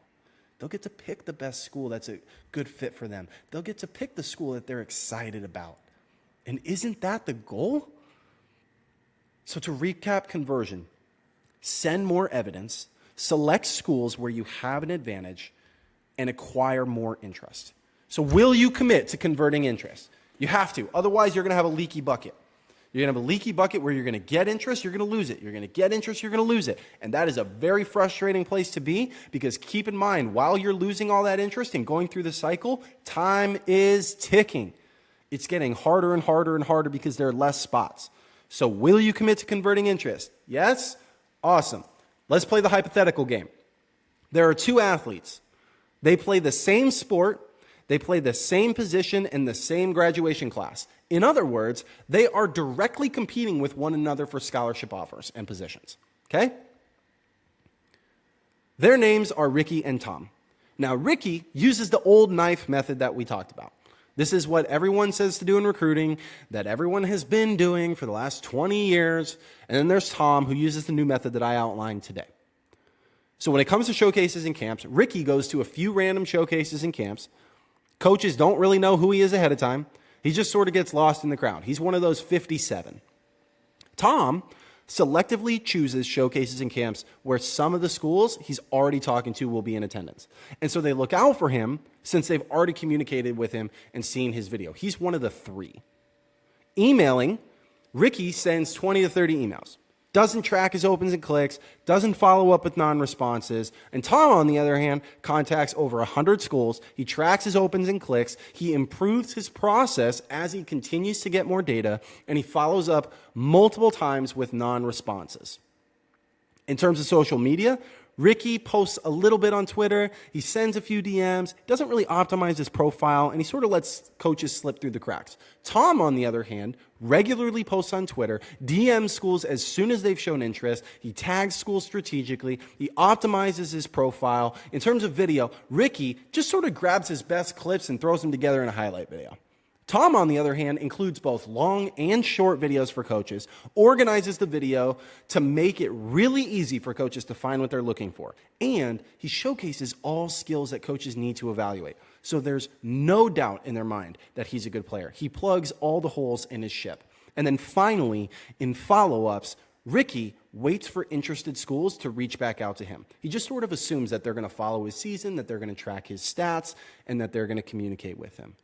They'll get to pick the best school that's a good fit for them. They'll get to pick the school that they're excited about. And isn't that the goal? So to recap conversion, send more evidence, select schools where you have an advantage, and acquire more interest. So will you commit to converting interest? You have to. Otherwise, you're going to have a leaky bucket. You're going to have a leaky bucket where you're going to get interest, you're going to lose it. You're going to get interest, you're going to lose it. And that is a very frustrating place to be, because keep in mind, while you're losing all that interest and going through the cycle, time is ticking. It's getting harder and harder and harder because there are less spots. So will you commit to converting interest? Yes? Awesome. Let's play the hypothetical game. There are two athletes. They play the same sport. They play the same position in the same graduation class. In other words, they are directly competing with one another for scholarship offers and positions. Okay? Their names are Ricky and Tom. Now, Ricky uses the old knife method that we talked about. This is what everyone says to do in recruiting, that everyone has been doing for the last 20 years. And then there's Tom, who uses the new method that I outlined today. So when it comes to showcases and camps, Ricky goes to a few random showcases and camps. Coaches don't really know who he is ahead of time. He just sort of gets lost in the crowd. He's one of those 57. Tom selectively chooses showcases and camps where some of the schools he's already talking to will be in attendance. And so they look out for him since they've already communicated with him and seen his video. He's one of the 3. Emailing, Ricky sends 20 to 30 emails. Doesn't track his opens and clicks, doesn't follow up with non-responses. And Tom, on the other hand, contacts over 100 schools. He tracks his opens and clicks. He improves his process as he continues to get more data, and he follows up multiple times with non-responses. In terms of social media, Ricky posts a little bit on Twitter. He sends a few DMs, doesn't really optimize his profile, and he sort of lets coaches slip through the cracks. Tom, on the other hand, regularly posts on Twitter, DMs schools as soon as they've shown interest. He tags schools strategically. He optimizes his profile. In terms of video, Ricky just sort of grabs his best clips and throws them together in a highlight video. Tom, on the other hand, includes both long and short videos for coaches, organizes the video to make it really easy for coaches to find what they're looking for, and he showcases all skills that coaches need to evaluate. So there's no doubt in their mind that he's a good player. He plugs all the holes in his ship. And then finally, in follow-ups, Ricky waits for interested schools to reach back out to him. He just sort of assumes that they're going to follow his season, that they're going to track his stats, and that they're going to communicate with him.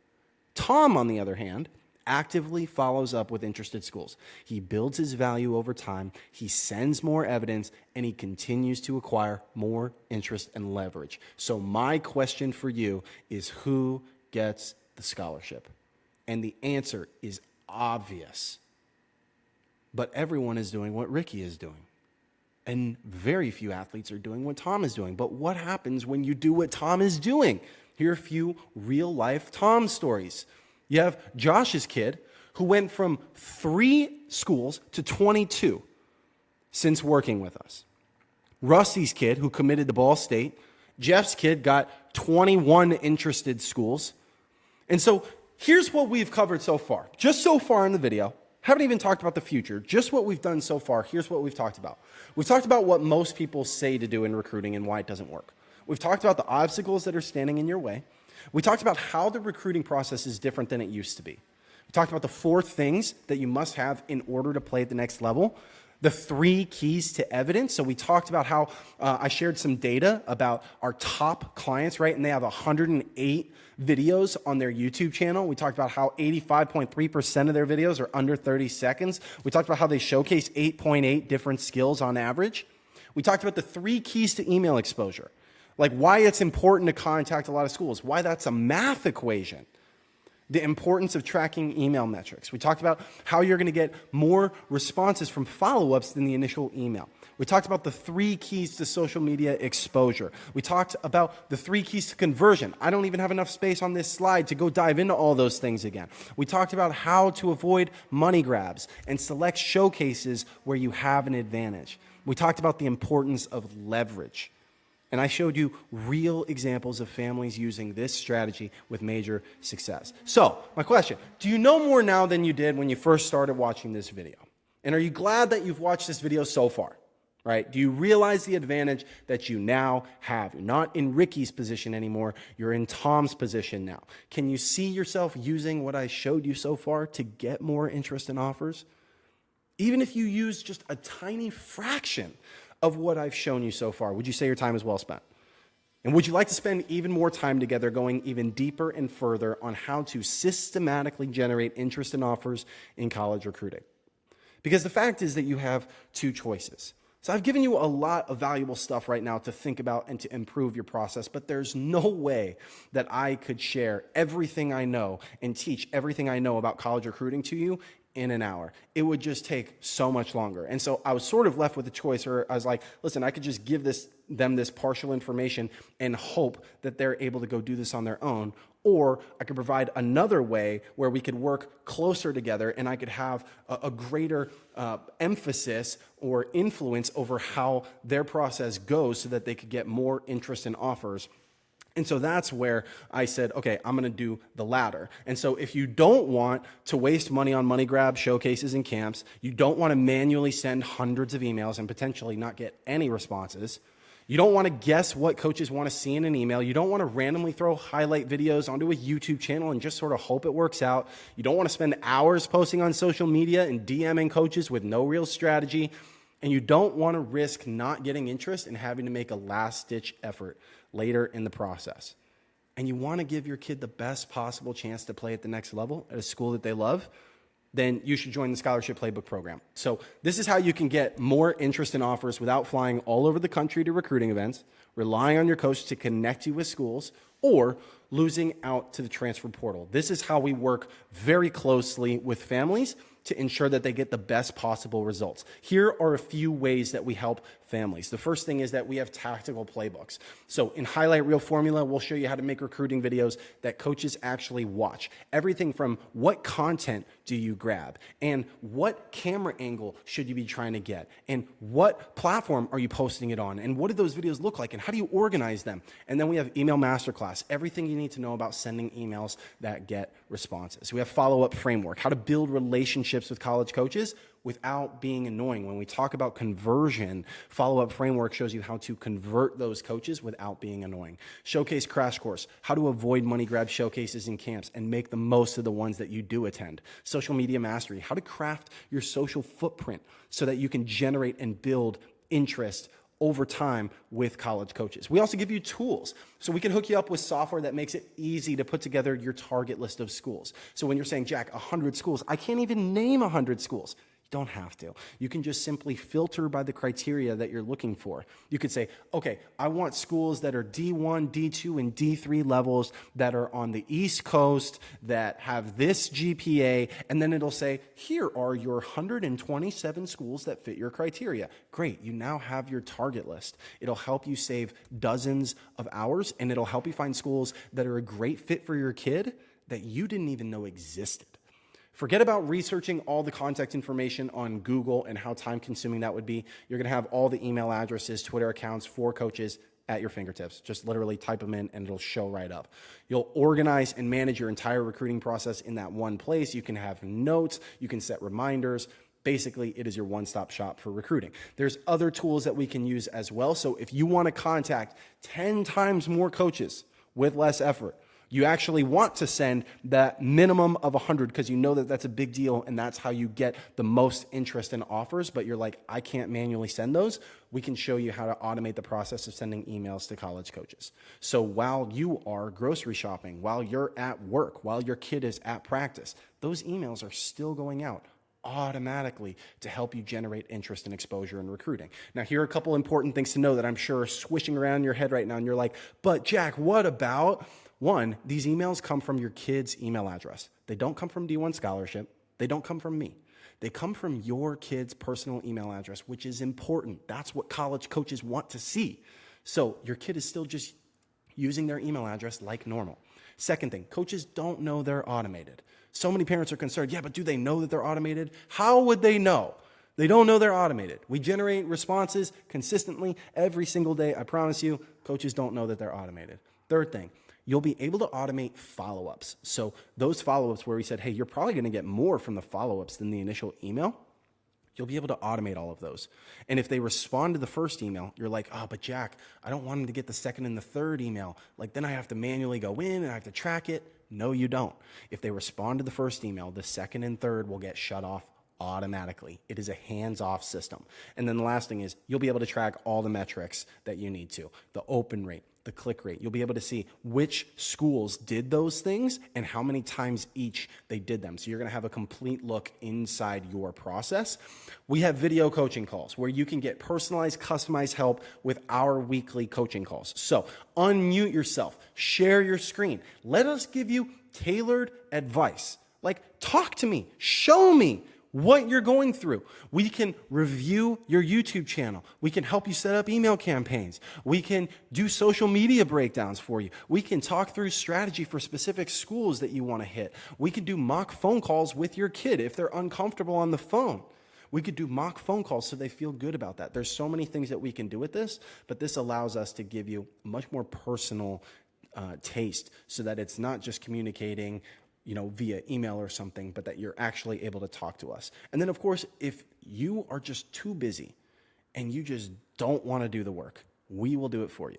Tom, on the other hand, actively follows up with interested schools. He builds his value over time, he sends more evidence, and he continues to acquire more interest and leverage. So my question for you is, who gets the scholarship? And the answer is obvious. But everyone is doing what Ricky is doing. And very few athletes are doing what Tom is doing. But what happens when you do what Tom is doing? Here are a few real-life Tom stories. You have Josh's kid, who went from 3 schools to 22 since working with us. Rusty's kid, who committed to Ball State. Jeff's kid got 21 interested schools. And so here's what we've covered so far. Just so far in the video. Haven't even talked about the future. Just what we've done so far. Here's what we've talked about. We've talked about what most people say to do in recruiting and why it doesn't work. We've talked about the obstacles that are standing in your way. We talked about how the recruiting process is different than it used to be. We talked about the 4 things that you must have in order to play at the next level. The 3 keys to evidence. So we talked about how I shared some data about our top clients, right? And they have 108 videos on their YouTube channel. We talked about how 85.3% of their videos are under 30 seconds. We talked about how they showcase 8.8 different skills on average. We talked about the 3 keys to email exposure. Like why it's important to contact a lot of schools, why that's a math equation, the importance of tracking email metrics. We talked about how you're going to get more responses from follow-ups than the initial email. We talked about the 3 keys to social media exposure. We talked about the 3 keys to conversion. I don't even have enough space on this slide to go dive into all those things again. We talked about how to avoid money grabs and select showcases where you have an advantage. We talked about the importance of leverage. And I showed you real examples of families using this strategy with major success. So, my question, do you know more now than you did when you first started watching this video? And are you glad that you've watched this video so far? Right? Do you realize the advantage that you now have? You're not in Ricky's position anymore. You're in Tom's position now. Can you see yourself using what I showed you so far to get more interest and offers? Even if you use just a tiny fraction of what I've shown you so far, would you say your time is well spent? And would you like to spend even more time together going even deeper and further on how to systematically generate interest and offers in college recruiting? Because the fact is that you have two choices. So I've given you a lot of valuable stuff right now to think about and to improve your process, but there's no way that I could share everything I know and teach everything I know about college recruiting to you in an hour. It would just take so much longer. And so I was sort of left with a choice where I was like, listen, I could just give them this partial information and hope that they're able to go do this on their own. Or I could provide another way where we could work closer together and I could have a greater emphasis or influence over how their process goes so that they could get more interest in offers. And so that's where I said, okay, I'm going to do the latter. And so if you don't want to waste money on money grab showcases and camps, you don't want to manually send hundreds of emails and potentially not get any responses, you don't want to guess what coaches want to see in an email. You don't want to randomly throw highlight videos onto a YouTube channel and just sort of hope it works out. You don't want to spend hours posting on social media and DMing coaches with no real strategy. And you don't want to risk not getting interest and having to make a last-ditch effort later in the process. And you want to give your kid the best possible chance to play at the next level at a school that they love, then you should join the Scholarship Playbook program. So this is how you can get more interest in offers without flying all over the country to recruiting events, relying on your coach to connect you with schools, or losing out to the transfer portal. This is how we work very closely with families to ensure that they get the best possible results. Here are a few ways that we help families. The first thing is that we have tactical playbooks. So in Highlight Reel Formula, we'll show you how to make recruiting videos that coaches actually watch. Everything from what content do you grab, and what camera angle should you be trying to get, and what platform are you posting it on, and what do those videos look like, and how do you organize them? And then we have Email Masterclass, everything you need to know about sending emails that get responses. We have Follow-Up Framework, how to build relationships with college coaches without being annoying. When we talk about conversion, Follow-Up Framework shows you how to convert those coaches without being annoying. Showcase Crash Course, how to avoid money grab showcases and camps and make the most of the ones that you do attend. Social Media Mastery, how to craft your social footprint so that you can generate and build interest over time with college coaches. We also give you tools. So we can hook you up with software that makes it easy to put together your target list of schools. So when you're saying, Jack, 100 schools, I can't even name 100 schools. Don't have to. You can just simply filter by the criteria that you're looking for. You could say, okay, I want schools that are D1, D2, and D3 levels that are on the East Coast that have this GPA, and then it'll say, here are your 127 schools that fit your criteria. Great, you now have your target list. It'll help you save dozens of hours, and it'll help you find schools that are a great fit for your kid that you didn't even know existed. Forget about researching all the contact information on Google and how time-consuming that would be. You're going to have all the email addresses, Twitter accounts for coaches at your fingertips. Just literally type them in and it'll show right up. You'll organize and manage your entire recruiting process in that one place. You can have notes. You can set reminders. Basically, it is your one-stop shop for recruiting. There's other tools that we can use as well. So if you want to contact 10 times more coaches with less effort, you actually want to send that minimum of 100 because you know that that's a big deal and that's how you get the most interest in offers, but you're like, I can't manually send those. We can show you how to automate the process of sending emails to college coaches. So while you are grocery shopping, while you're at work, while your kid is at practice, those emails are still going out automatically to help you generate interest and exposure in recruiting. Now, here are a couple important things to know that I'm sure are swishing around in your head right now, and you're like, but Jack, what about... One, these emails come from your kid's email address. They don't come from D1 Scholarship. They don't come from me. They come from your kid's personal email address, which is important. That's what college coaches want to see. So your kid is still just using their email address like normal. Second thing, coaches don't know they're automated. So many parents are concerned, yeah, but do they know that they're automated? How would they know? They don't know they're automated. We generate responses consistently every single day. I promise you, coaches don't know that they're automated. Third thing, you'll be able to automate follow-ups. So those follow-ups where we said, hey, you're probably going to get more from the follow-ups than the initial email, you'll be able to automate all of those. And if they respond to the first email, you're like, oh, but Jack, I don't want them to get the second and the third email. Like, then I have to manually go in and I have to track it. No, you don't. If they respond to the first email, the second and third will get shut off automatically. It is a hands-off system. And then the last thing is you'll be able to track all the metrics that you need to. The open rate, the click rate. You'll be able to see which schools did those things and how many times each they did them. So you're going to have a complete look inside your process. We have video coaching calls where you can get personalized, customized help with our weekly coaching calls. So unmute yourself, share your screen. Let us give you tailored advice. Like, talk to me, show me what you're going through. We can review your YouTube channel. We can help you set up email campaigns. We can do social media breakdowns for you. We can talk through strategy for specific schools that you want to hit. We can do mock phone calls with your kid if they're uncomfortable on the phone. We could do mock phone calls so they feel good about that. There's so many things that we can do with this, but this allows us to give you a much more personal taste so that it's not just communicating via email or something, but that you're actually able to talk to us. And then, of course, if you are just too busy and you just don't want to do the work, we will do it for you.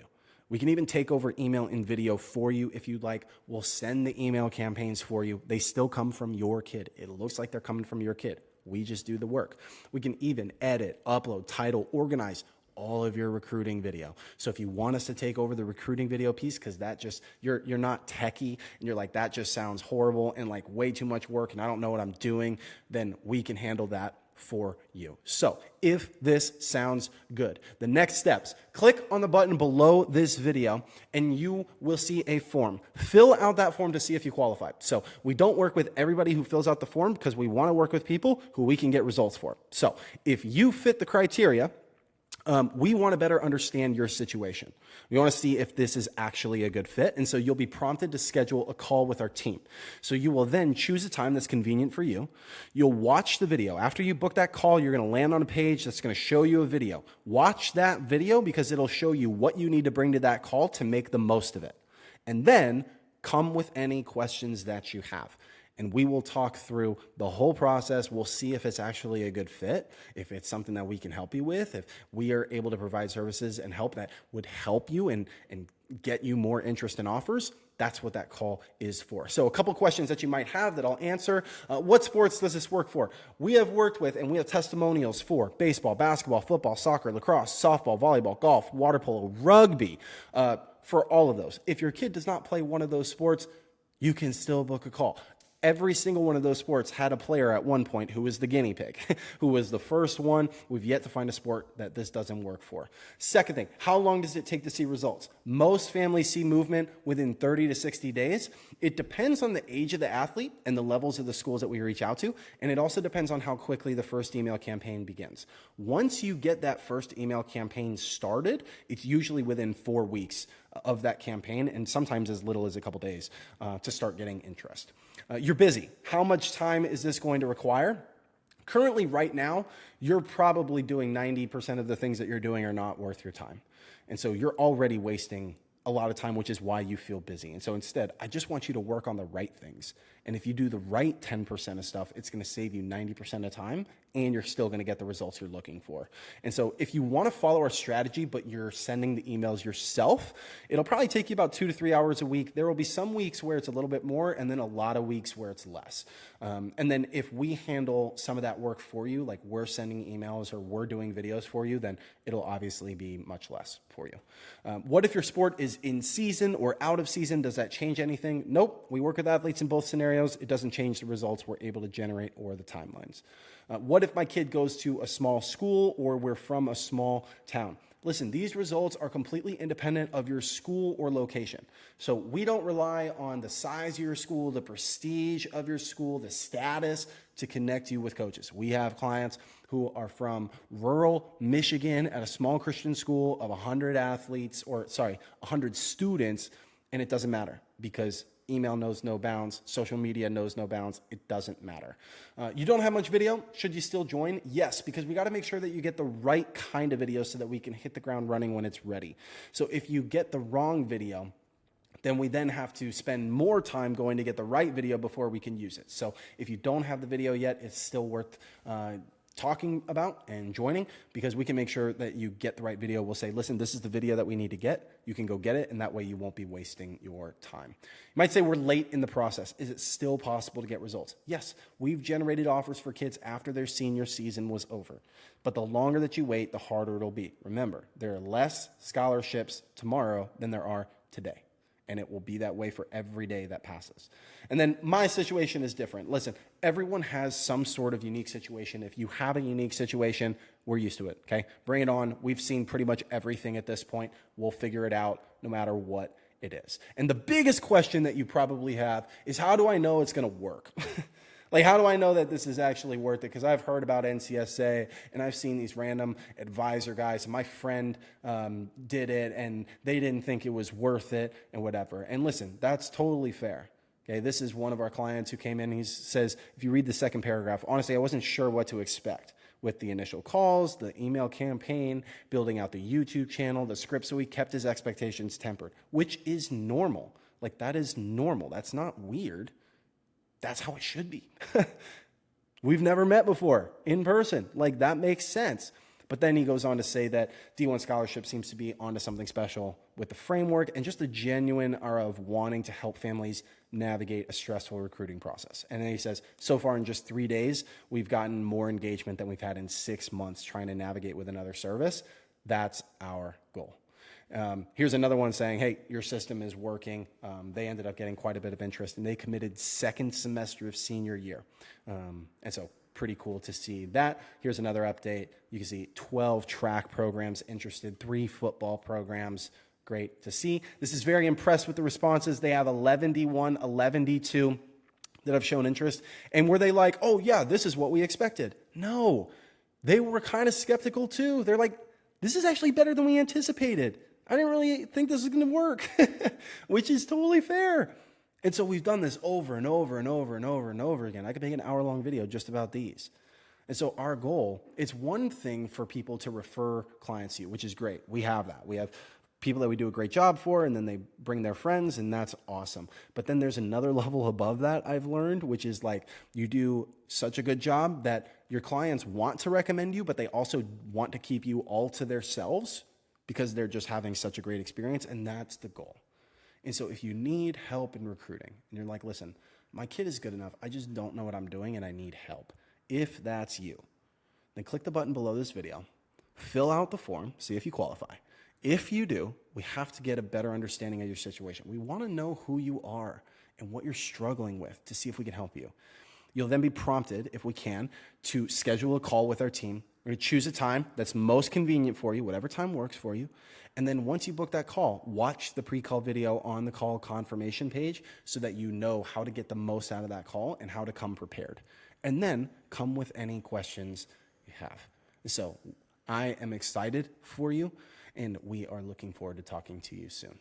We can even take over email and video for you if you'd like. We'll send the email campaigns for you. They still come from your kid. It looks like they're coming from your kid. We just do the work. We can even edit, upload, title, organize all of your recruiting video. So if you want us to take over the recruiting video piece, because that just, you're not techie and you're like, that just sounds horrible and like way too much work and I don't know what I'm doing, then we can handle that for you. So if this sounds good, the next steps, click on the button below this video and you will see a form. Fill out that form to see if you qualify. So we don't work with everybody who fills out the form because we want to work with people who we can get results for. So if you fit the criteria, we want to better understand your situation. We want to see if this is actually a good fit. And so you'll be prompted to schedule a call with our team. So you will then choose a time that's convenient for you. You'll watch the video. After you book that call, you're going to land on a page that's going to show you a video. Watch that video because it'll show you what you need to bring to that call to make the most of it. And then come with any questions that you have. And we will talk through the whole process. We'll see if it's actually a good fit, if it's something that we can help you with, if we are able to provide services and help that would help you and get you more interest in offers. That's what that call is for. So a couple questions that you might have that I'll answer. What sports does this work for? We have worked with and we have testimonials for baseball, basketball, football, soccer, lacrosse, softball, volleyball, golf, water polo, rugby, for all of those. If your kid does not play one of those sports, you can still book a call. Every single one of those sports had a player at one point who was the guinea pig, who was the first one. We've yet to find a sport that this doesn't work for. Second thing, how long does it take to see results? Most families see movement within 30 to 60 days. It depends on the age of the athlete and the levels of the schools that we reach out to, and it also depends on how quickly the first email campaign begins. Once you get that first email campaign started, it's usually within 4 weeks of that campaign, and sometimes as little as a couple days to start getting interest. You're busy. How much time is this going to require? Currently, right now, you're probably doing 90% of the things that you're doing are not worth your time. And so you're already wasting a lot of time, which is why you feel busy. And so instead, I just want you to work on the right things. And if you do the right 10% of stuff, it's going to save you 90% of time, and you're still going to get the results you're looking for. And so if you want to follow our strategy, but you're sending the emails yourself, it'll probably take you about 2 to 3 hours a week. There will be some weeks where it's a little bit more, and then a lot of weeks where it's less. And then if we handle some of that work for you, like we're sending emails or we're doing videos for you, then it'll obviously be much less for you. What if your sport is in season or out of season? Does that change anything? Nope. We work with athletes in both scenarios. It doesn't change the results we're able to generate or the timelines. What if my kid goes to a small school or we're from a small town? Listen, these results are completely independent of your school or location. So we don't rely on the size of your school, the prestige of your school, the status to connect you with coaches. We have clients who are from rural Michigan at a small Christian school of 100 students, and it doesn't matter because email knows no bounds. Social media knows no bounds. It doesn't matter. You don't have much video. Should you still join? Yes, because we got to make sure that you get the right kind of video so that we can hit the ground running when it's ready. So if you get the wrong video, then we then have to spend more time going to get the right video before we can use it. So if you don't have the video yet, it's still worth talking about and joining, because we can make sure that you get the right video. We'll say, listen, this is the video that we need to get. You can go get it, and that way you won't be wasting your time. You might say we're late in the process. Is it still possible to get results? Yes, we've generated offers for kids after their senior season was over. But the longer that you wait, the harder it'll be. Remember, there are less scholarships tomorrow than there are today. And it will be that way for every day that passes. And then my situation is different. Listen, everyone has some sort of unique situation. If you have a unique situation, we're used to it, okay? Bring it on. We've seen pretty much everything at this point. We'll figure it out no matter what it is. And the biggest question that you probably have is, how do I know it's going to work? Like, how do I know that this is actually worth it? Because I've heard about NCSA, and I've seen these random advisor guys. My friend did it, and they didn't think it was worth it and whatever. And listen, that's totally fair. Okay, this is one of our clients who came in. He says, if you read the second paragraph, honestly, I wasn't sure what to expect with the initial calls, the email campaign, building out the YouTube channel, the script. So he kept his expectations tempered, which is normal. Like, that is normal. That's not weird. That's how it should be. We've never met before in person. Like, that makes sense. But then he goes on to say that D1 Scholarship seems to be onto something special with the framework and just a genuine aura of wanting to help families navigate a stressful recruiting process. And then he says, so far in just 3 days, we've gotten more engagement than we've had in 6 months trying to navigate with another service. That's our goal. Here's another one saying, hey, your system is working. They ended up getting quite a bit of interest, and they committed second semester of senior year. And so pretty cool to see that. Here's another update. You can see 12 track programs interested, 3 football programs. Great to see. This is very impressed with the responses. They have 11D1, 11D2 that have shown interest. And were they like, oh, yeah, this is what we expected? No, they were kind of skeptical too. They're like, this is actually better than we anticipated. I didn't really think this was going to work, which is totally fair. And so we've done this over and over and over and over and over again. I could make an hour-long video just about these. And so our goal, it's one thing for people to refer clients to you, which is great. We have that. We have people that we do a great job for, and then they bring their friends, and that's awesome. But then there's another level above that I've learned, which is like, you do such a good job that your clients want to recommend you, but they also want to keep you all to themselves because they're just having such a great experience, and that's the goal. And so if you need help in recruiting, and you're like, listen, my kid is good enough, I just don't know what I'm doing, and I need help. If that's you, then click the button below this video, fill out the form, see if you qualify. If you do, we have to get a better understanding of your situation. We want to know who you are and what you're struggling with to see if we can help you. You'll then be prompted, if we can, to schedule a call with our team. We're going to choose a time that's most convenient for you, whatever time works for you. And then once you book that call, watch the pre-call video on the call confirmation page so that you know how to get the most out of that call and how to come prepared. And then come with any questions you have. So I am excited for you, and we are looking forward to talking to you soon.